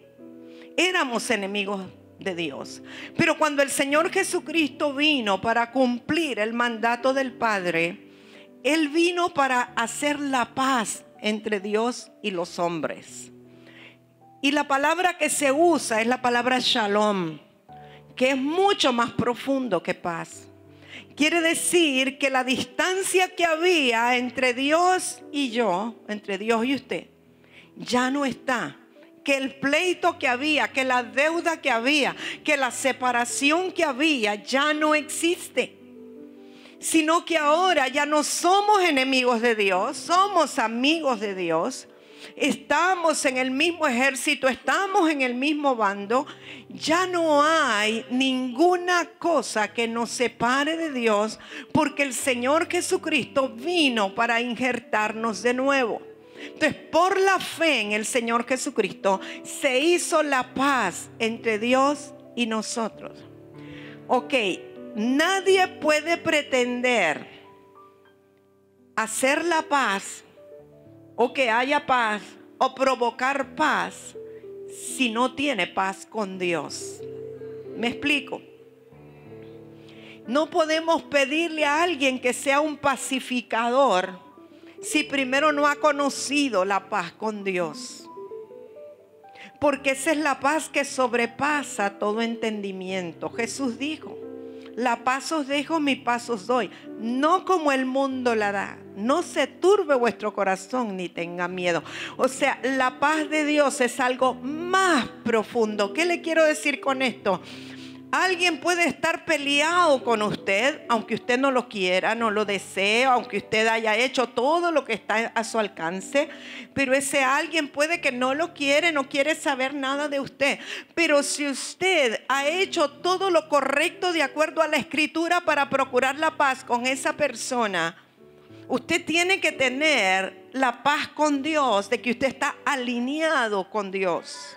Éramos enemigos de Dios. Pero cuando el Señor Jesucristo vino para cumplir el mandato del Padre, Él vino para hacer la paz entre Dios y los hombres. Y la palabra que se usa es la palabra shalom, que es mucho más profundo que paz. Quiere decir que la distancia que había entre Dios y yo, entre Dios y usted, ya no está. Que el pleito que había, que la deuda que había, que la separación que había ya no existe. Sino que ahora ya no somos enemigos de Dios, somos amigos de Dios. Estamos en el mismo ejército, estamos en el mismo bando. Ya no hay ninguna cosa que nos separe de Dios, porque el Señor Jesucristo vino para injertarnos de nuevo. Entonces, por la fe en el Señor Jesucristo se hizo la paz entre Dios y nosotros. Ok, nadie puede pretender hacer la paz o que haya paz o provocar paz si no tiene paz con Dios. ¿Me explico? No podemos pedirle a alguien que sea un pacificador si primero no ha conocido la paz con Dios. Porque esa es la paz que sobrepasa todo entendimiento. Jesús dijo: la paz os dejo, mi paz os doy, no como el mundo la da. No se turbe vuestro corazón ni tenga miedo. O sea, la paz de Dios es algo más profundo. ¿Qué le quiero decir con esto? Alguien puede estar peleado con usted, aunque usted no lo quiera, no lo desee, aunque usted haya hecho todo lo que está a su alcance, pero ese alguien puede que no lo quiere, no quiere saber nada de usted. Pero si usted ha hecho todo lo correcto de acuerdo a la Escritura para procurar la paz con esa persona, usted tiene que tener la paz con Dios, de que usted está alineado con Dios,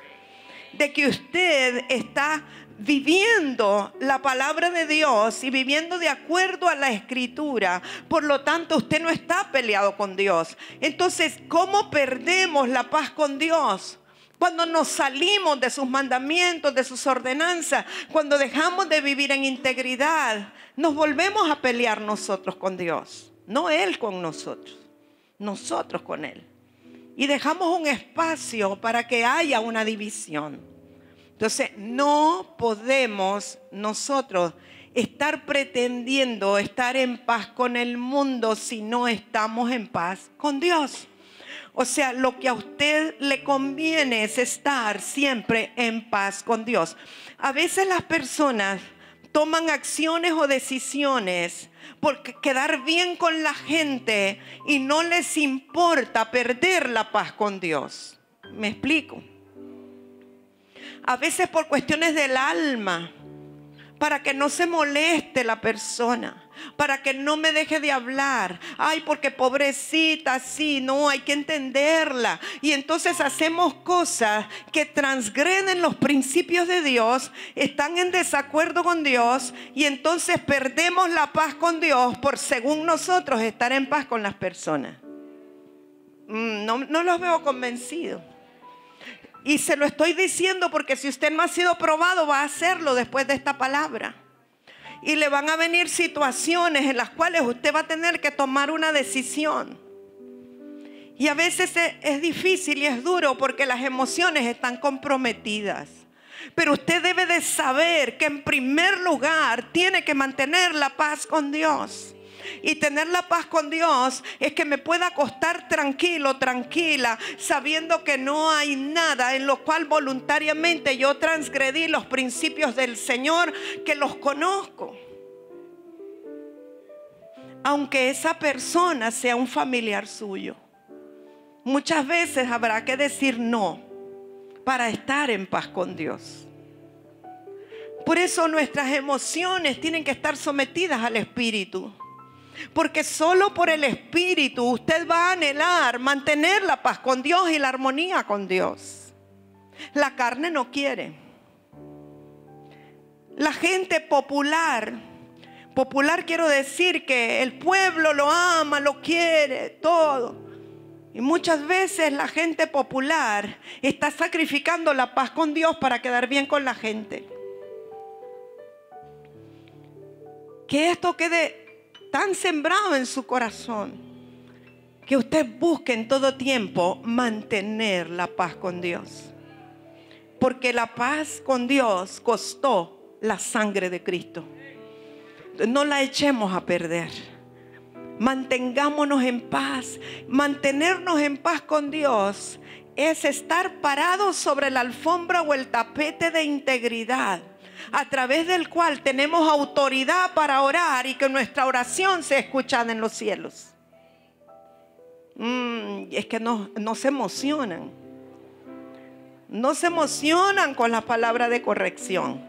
de que usted está viviendo la palabra de Dios y viviendo de acuerdo a la Escritura. Por lo tanto, usted no está peleado con Dios. Entonces, ¿cómo perdemos la paz con Dios? Cuando nos salimos de sus mandamientos, de sus ordenanzas, cuando dejamos de vivir en integridad, nos volvemos a pelear nosotros con Dios. No Él con nosotros, nosotros con Él. Y dejamos un espacio para que haya una división. Entonces, no podemos nosotros estar pretendiendo estar en paz con el mundo si no estamos en paz con Dios. O sea, lo que a usted le conviene es estar siempre en paz con Dios. A veces las personas toman acciones o decisiones por quedar bien con la gente y no les importa perder la paz con Dios. ¿Me explico? A veces por cuestiones del alma, para que no se moleste la persona, para que no me deje de hablar. Ay, porque pobrecita, sí, no, hay que entenderla. Y entonces hacemos cosas que transgreden los principios de Dios, están en desacuerdo con Dios, y entonces perdemos la paz con Dios por, según nosotros, estar en paz con las personas. No los veo convencidos. Y se lo estoy diciendo porque si usted no ha sido probado, va a hacerlo después de esta palabra. Y le van a venir situaciones en las cuales usted va a tener que tomar una decisión. Y a veces es difícil y es duro porque las emociones están comprometidas. Pero usted debe de saber que en primer lugar tiene que mantener la paz con Dios. Y tener la paz con Dios es que me pueda acostar tranquilo, tranquila, sabiendo que no hay nada en lo cual voluntariamente yo transgredí los principios del Señor, que los conozco. Aunque esa persona sea un familiar suyo, muchas veces habrá que decir no para estar en paz con Dios. Por eso nuestras emociones tienen que estar sometidas al Espíritu. Porque solo por el Espíritu usted va a anhelar mantener la paz con Dios y la armonía con Dios. La carne no quiere. La gente popular quiero decir que el pueblo lo ama, lo quiere, todo. Y muchas veces la gente popular está sacrificando la paz con Dios para quedar bien con la gente. Que esto quede tan sembrado en su corazón, que usted busque en todo tiempo mantener la paz con Dios. Porque la paz con Dios costó la sangre de Cristo. No la echemos a perder. Mantengámonos en paz. Mantenernos en paz con Dios es estar parados sobre la alfombra o el tapete de integridad, a través del cual tenemos autoridad para orar y que nuestra oración sea escuchada en los cielos. Es que no se emocionan. No se emocionan con la palabra de corrección.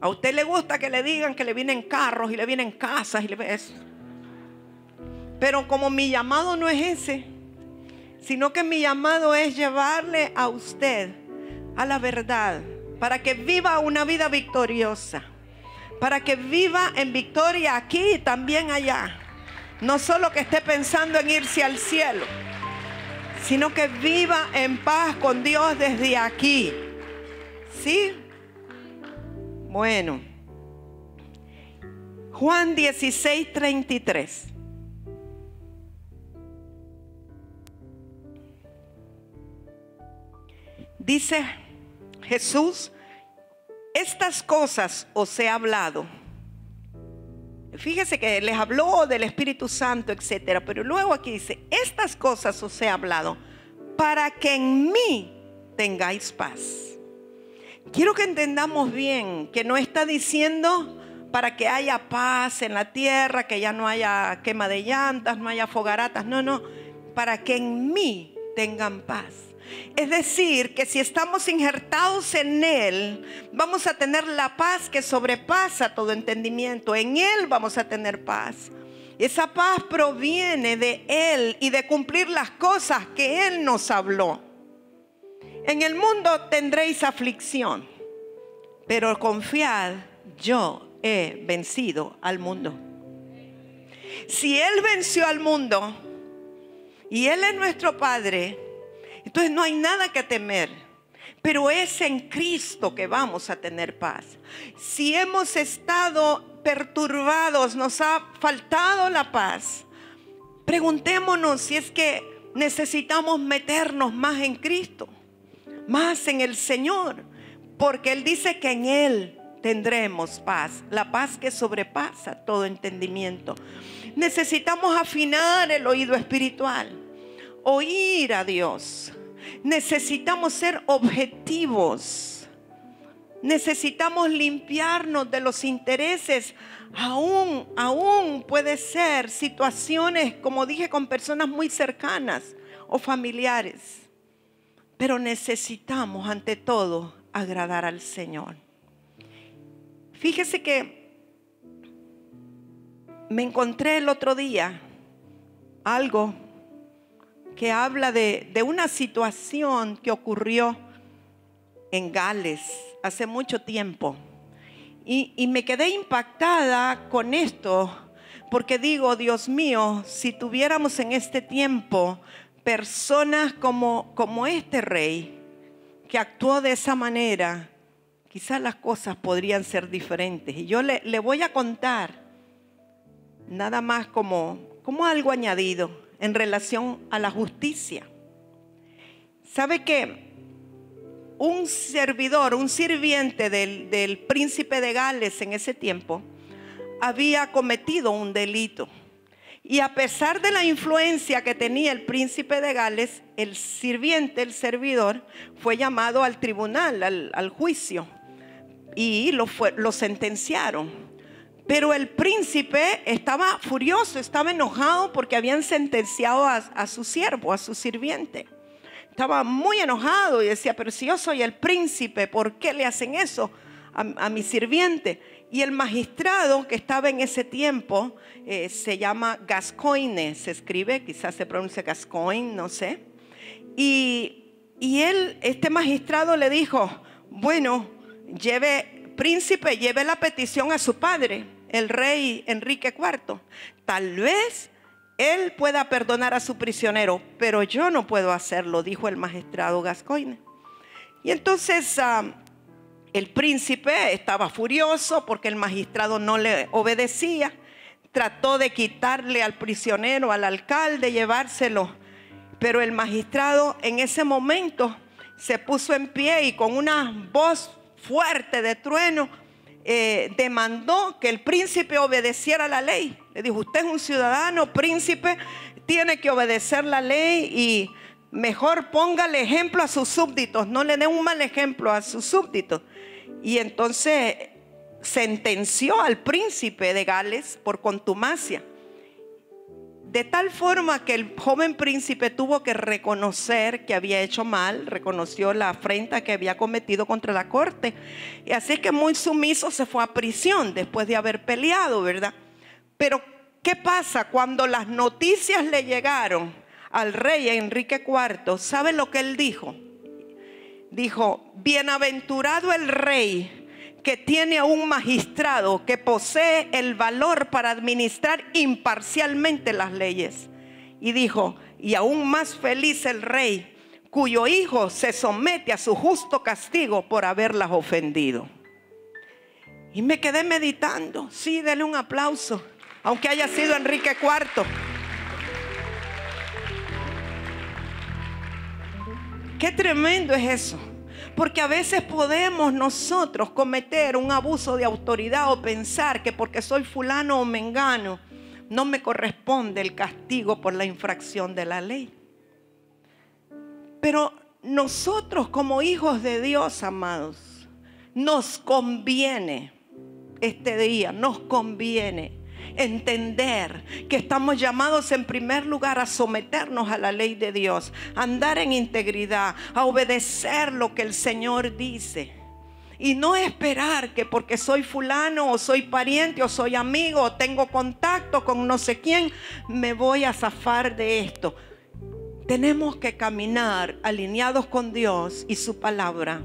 A usted le gusta que le digan que le vienen carros y le vienen casas y eso. Pero como mi llamado no es ese, sino que mi llamado es llevarle a usted a la verdad, para que viva una vida victoriosa, para que viva en victoria aquí y también allá. No solo que esté pensando en irse al cielo, sino que viva en paz con Dios desde aquí. ¿Sí? Bueno, Juan 16:33. Dice Jesús: estas cosas os he hablado. Fíjese que les habló del Espíritu Santo, etcétera. Pero luego aquí dice: estas cosas os he hablado para que en mí tengáis paz. Quiero que entendamos bien que no está diciendo para que haya paz en la tierra, que ya no haya quema de llantas, no haya fogaratas. No, para que en mí tengan paz. Es decir, que si estamos injertados en Él, vamos a tener la paz que sobrepasa todo entendimiento. En Él vamos a tener paz. Esa paz proviene de Él y de cumplir las cosas que Él nos habló. En el mundo tendréis aflicción, pero confiad, yo he vencido al mundo. Si Él venció al mundo y Él es nuestro Padre, entonces no hay nada que temer. Pero es en Cristo que vamos a tener paz. Si hemos estado perturbados, nos ha faltado la paz, preguntémonos si es que necesitamos meternos más en Cristo, más en el Señor, porque Él dice que en Él tendremos paz, la paz que sobrepasa todo entendimiento. Necesitamos afinar el oído espiritual, oír a Dios. Necesitamos ser objetivos. Necesitamos limpiarnos de los intereses. Aún puede ser situaciones, como dije, con personas muy cercanas o familiares. Pero necesitamos ante todo agradar al Señor. Fíjese que me encontré el otro día algo que habla de una situación que ocurrió en Gales hace mucho tiempo. Y me quedé impactada con esto, porque digo, Dios mío, si tuviéramos en este tiempo personas como este rey, que actuó de esa manera, quizás las cosas podrían ser diferentes. Y yo le voy a contar, nada más como algo añadido en relación a la justicia. ¿Sabe que un servidor, un sirviente del príncipe de Gales en ese tiempo había cometido un delito? Y a pesar de la influencia que tenía el príncipe de Gales, el sirviente, el servidor, fue llamado al tribunal, al juicio, y lo sentenciaron. Pero el príncipe estaba furioso, estaba enojado porque habían sentenciado a su siervo, a su sirviente. Estaba muy enojado y decía, pero si yo soy el príncipe, ¿por qué le hacen eso a mi sirviente? Y el magistrado que estaba en ese tiempo se llama Gascoigne, se escribe, quizás se pronuncia Gascoigne, no sé. Y este magistrado le dijo, bueno, príncipe, lleve la petición a su padre, el rey Enrique IV. Tal vez él pueda perdonar a su prisionero, pero yo no puedo hacerlo, dijo el magistrado Gascoigne. Y entonces el príncipe estaba furioso porque el magistrado no le obedecía. Trató de quitarle al prisionero, al alcalde, llevárselo. Pero el magistrado en ese momento se puso en pie y con una voz fuerte de trueno demandó que el príncipe obedeciera la ley. Le dijo, usted es un ciudadano, príncipe, tiene que obedecer la ley y mejor póngale ejemplo a sus súbditos, no le dé un mal ejemplo a sus súbditos. Y entonces sentenció al príncipe de Gales por contumacia, de tal forma que el joven príncipe tuvo que reconocer que había hecho mal, reconoció la afrenta que había cometido contra la corte, y así que muy sumiso se fue a prisión después de haber peleado, ¿verdad? Pero ¿qué pasa cuando las noticias le llegaron al rey Enrique IV? ¿Sabe lo que él dijo? Dijo, bienaventurado el rey que tiene a un magistrado que posee el valor para administrar imparcialmente las leyes. Y dijo, y aún más feliz el rey cuyo hijo se somete a su justo castigo por haberlas ofendido. Y me quedé meditando. Sí, denle un aplauso, aunque haya sido Enrique IV. Qué tremendo es eso. Porque a veces podemos nosotros cometer un abuso de autoridad o pensar que porque soy fulano o mengano no me corresponde el castigo por la infracción de la ley. Pero nosotros como hijos de Dios, amados, nos conviene este día, nos conviene entender que estamos llamados en primer lugar a someternos a la ley de Dios, a andar en integridad, a obedecer lo que el Señor dice. Y no esperar que porque soy fulano o soy pariente o soy amigo o tengo contacto con no sé quién, me voy a zafar de esto. tenemos que caminar alineados con Dios y su palabra,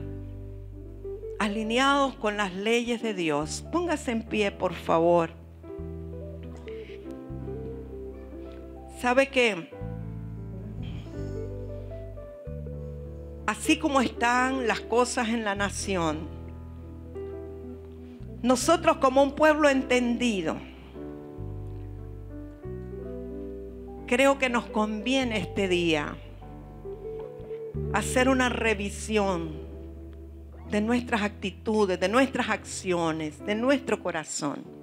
alineados con las leyes de Dios. Póngase en pie, por favor. ¿Sabe qué? Así como están las cosas en la nación, nosotros como un pueblo entendido, creo que nos conviene este día hacer una revisión de nuestras actitudes, de nuestras acciones, de nuestro corazón.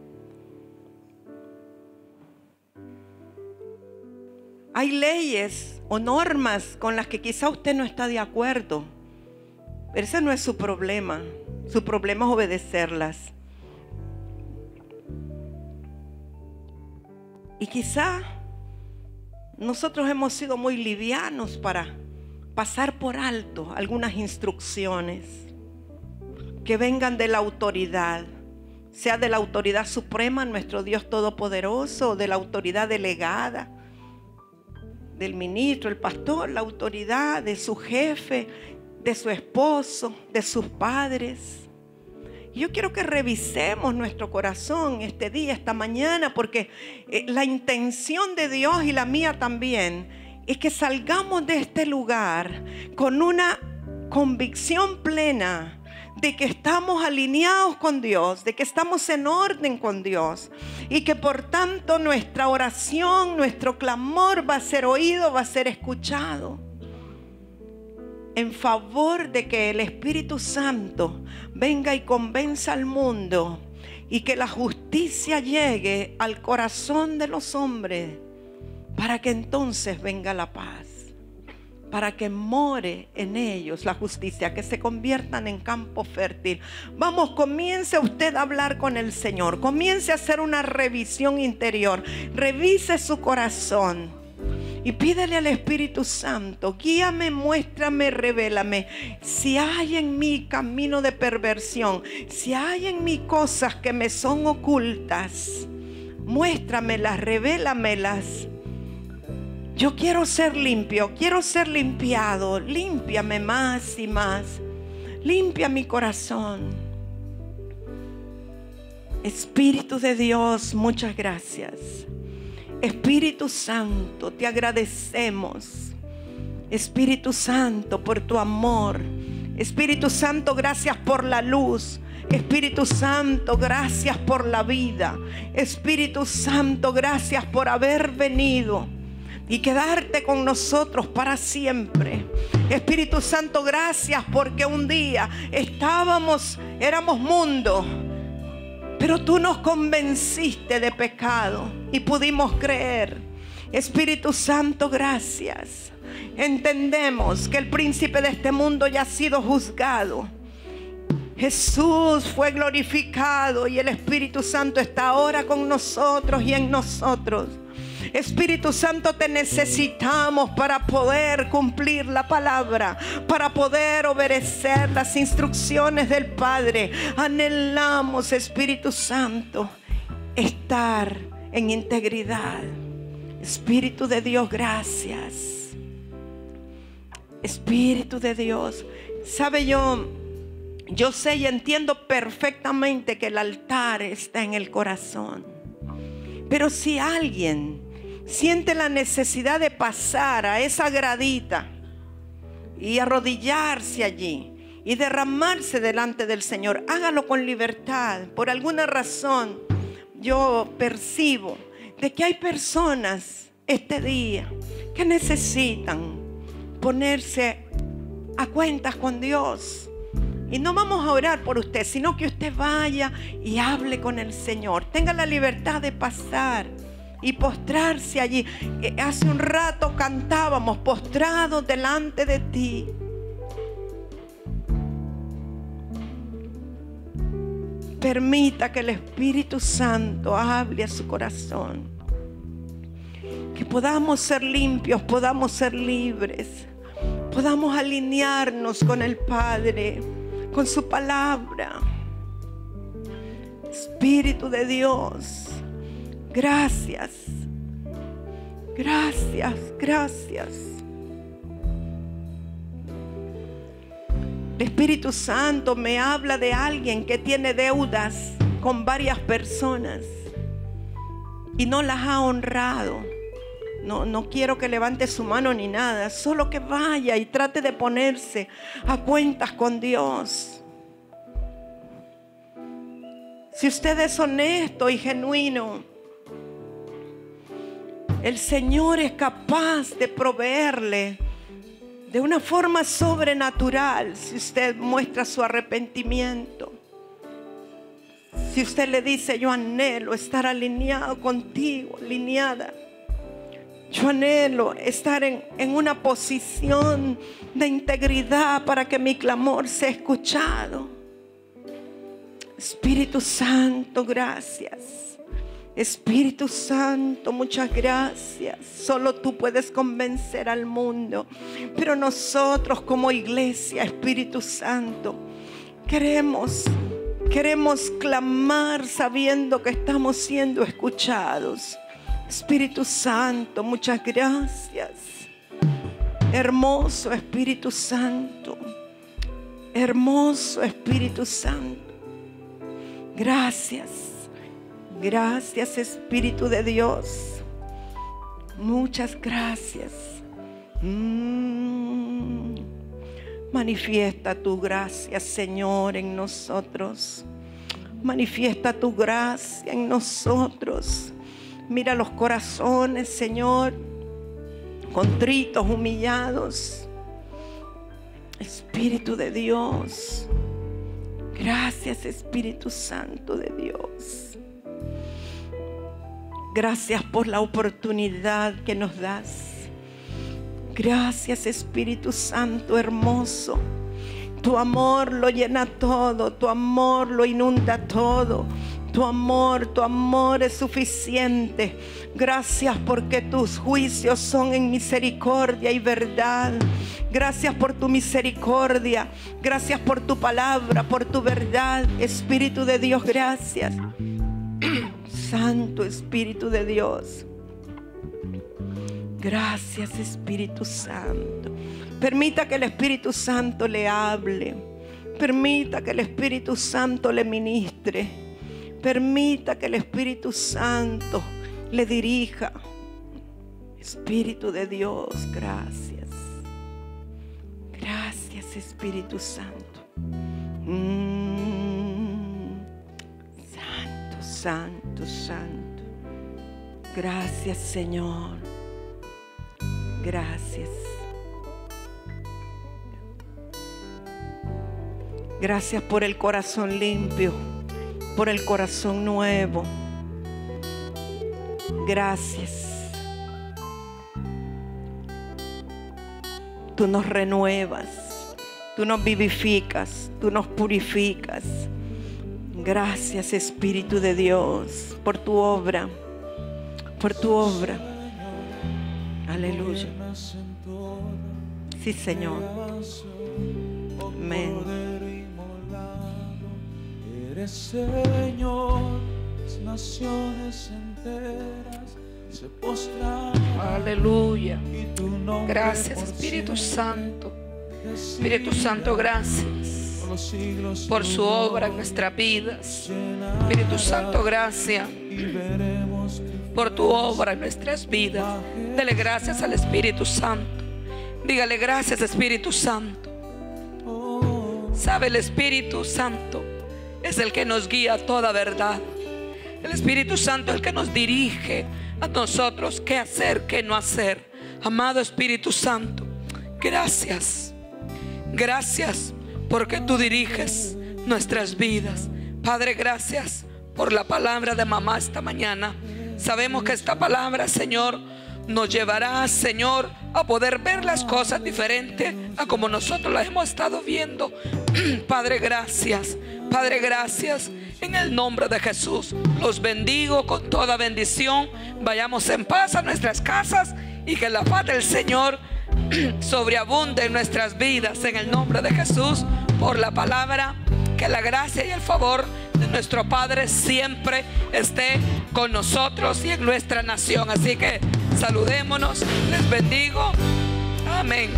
Hay leyes o normas con las que quizá usted no está de acuerdo, pero ese no es su problema. Su problema es obedecerlas. Y quizá nosotros hemos sido muy livianos para pasar por alto algunas instrucciones que vengan de la autoridad, sea de la autoridad suprema, nuestro Dios Todopoderoso, o de la autoridad delegada, del ministro, el pastor, la autoridad de su jefe, de su esposo, de sus padres. Yo quiero que revisemos nuestro corazón este día, esta mañana, porque la intención de Dios y la mía también es que salgamos de este lugar con una convicción plena de que estamos alineados con Dios, de que estamos en orden con Dios y que por tanto nuestra oración, nuestro clamor va a ser oído, va a ser escuchado en favor de que el Espíritu Santo venga y convenza al mundo y que la justicia llegue al corazón de los hombres para que entonces venga la paz, para que more en ellos la justicia, que se conviertan en campo fértil. Vamos, comience usted a hablar con el Señor, comience a hacer una revisión interior, revise su corazón y pídele al Espíritu Santo: guíame, muéstrame, revélame. Si hay en mí camino de perversión, si hay en mí cosas que me son ocultas, muéstramelas, revélamelas. Yo quiero ser limpio, quiero ser limpiado. Límpiame más y más. Limpia mi corazón. Espíritu de Dios, muchas gracias. Espíritu Santo, te agradecemos. Espíritu Santo, por tu amor. Espíritu Santo, gracias por la luz. Espíritu Santo, gracias por la vida. Espíritu Santo, gracias por haber venido y quedarte con nosotros para siempre. Espíritu Santo, gracias porque un día éramos mundo, pero tú nos convenciste de pecado y pudimos creer. Espíritu Santo, gracias. Entendemos que el príncipe de este mundo ya ha sido juzgado. Jesús fue glorificado y el Espíritu Santo está ahora con nosotros y en nosotros. Espíritu Santo, te necesitamos para poder cumplir la palabra, para poder obedecer las instrucciones del Padre. Anhelamos, Espíritu Santo, estar en integridad. Espíritu de Dios, gracias. Espíritu de Dios, sabe, yo sé y entiendo perfectamente que el altar está en el corazón. Pero si alguien siente la necesidad de pasar a esa gradita y arrodillarse allí y derramarse delante del Señor, hágalo con libertad. Por alguna razón yo percibo de que hay personas este día que necesitan ponerse a cuentas con Dios. Y no vamos a orar por usted, sino que usted vaya y hable con el Señor. Tenga la libertad de pasar y postrarse allí. Hace un rato cantábamos: postrados delante de ti. Permita que el Espíritu Santo hable a su corazón. Que podamos ser limpios, podamos ser libres, podamos alinearnos con el Padre, con su palabra. Espíritu de Dios, gracias, gracias, gracias. El Espíritu Santo me habla de alguien que tiene deudas con varias personas y no las ha honrado. No quiero que levante su mano ni nada, solo que vaya y trate de ponerse a cuentas con Dios. Si usted es honesto y genuino, el Señor es capaz de proveerle de una forma sobrenatural si usted muestra su arrepentimiento. Si usted le dice: yo anhelo estar alineado contigo, alineada. Yo anhelo estar en una posición de integridad para que mi clamor sea escuchado. Espíritu Santo, gracias. Espíritu Santo, muchas gracias. Solo tú puedes convencer al mundo, pero nosotros como iglesia, Espíritu Santo, queremos clamar sabiendo que estamos siendo escuchados. Espíritu Santo, muchas gracias. Hermoso Espíritu Santo, hermoso Espíritu Santo. Gracias, gracias Espíritu de Dios. Muchas gracias. Manifiesta tu gracia, Señor, en nosotros. Manifiesta tu gracia en nosotros. Mira los corazones, Señor, contritos, humillados. Espíritu de Dios. Gracias, Espíritu Santo de Dios. Gracias por la oportunidad que nos das. Gracias, Espíritu Santo hermoso. Tu amor lo llena todo, tu amor lo inunda todo. Tu amor es suficiente. Gracias porque tus juicios son en misericordia y verdad. Gracias por tu misericordia. Gracias por tu palabra, por tu verdad. Espíritu de Dios, gracias. Santo Espíritu de Dios. Gracias, Espíritu Santo. Permita que el Espíritu Santo le hable. Permita que el Espíritu Santo le ministre. Permita que el Espíritu Santo le dirija. Espíritu de Dios, gracias. Gracias, Espíritu Santo. Santo, santo, santo. Gracias, Señor. Gracias. Gracias por el corazón limpio, por el corazón nuevo. Gracias. Tú nos renuevas, tú nos vivificas, tú nos purificas. Gracias, Espíritu de Dios, por tu obra, por tu obra. Aleluya. Sí, Señor. Amén. Eres Señor, las naciones enteras se postran. Aleluya. Y tu nombre Gracias, por Espíritu siempre Santo. Espíritu Santo, gracias por los siglos por su obra en nuestras vidas. Espíritu Santo, gracias y veremos tu por tu obra en nuestras vidas. Dele gracias al Espíritu Santo. Dígale gracias, Espíritu Santo. Sabe, el Espíritu Santo es el que nos guía a toda verdad. El Espíritu Santo es el que nos dirige a nosotros qué hacer, qué no hacer. Amado Espíritu Santo, gracias. Gracias porque tú diriges nuestras vidas. Padre, gracias por la palabra de mamá esta mañana. Sabemos que esta palabra, Señor, nos llevará, Señor, a poder ver las cosas diferentes a como nosotros las hemos estado viendo. Padre, gracias. Padre, gracias. En el nombre de Jesús los bendigo con toda bendición. Vayamos en paz a nuestras casas y que la paz del Señor sobreabunde en nuestras vidas. En el nombre de Jesús, por la palabra, que la gracia y el favor de nuestro Padre siempre esté con nosotros y en nuestra nación. Así que saludémonos. Les bendigo. Amén.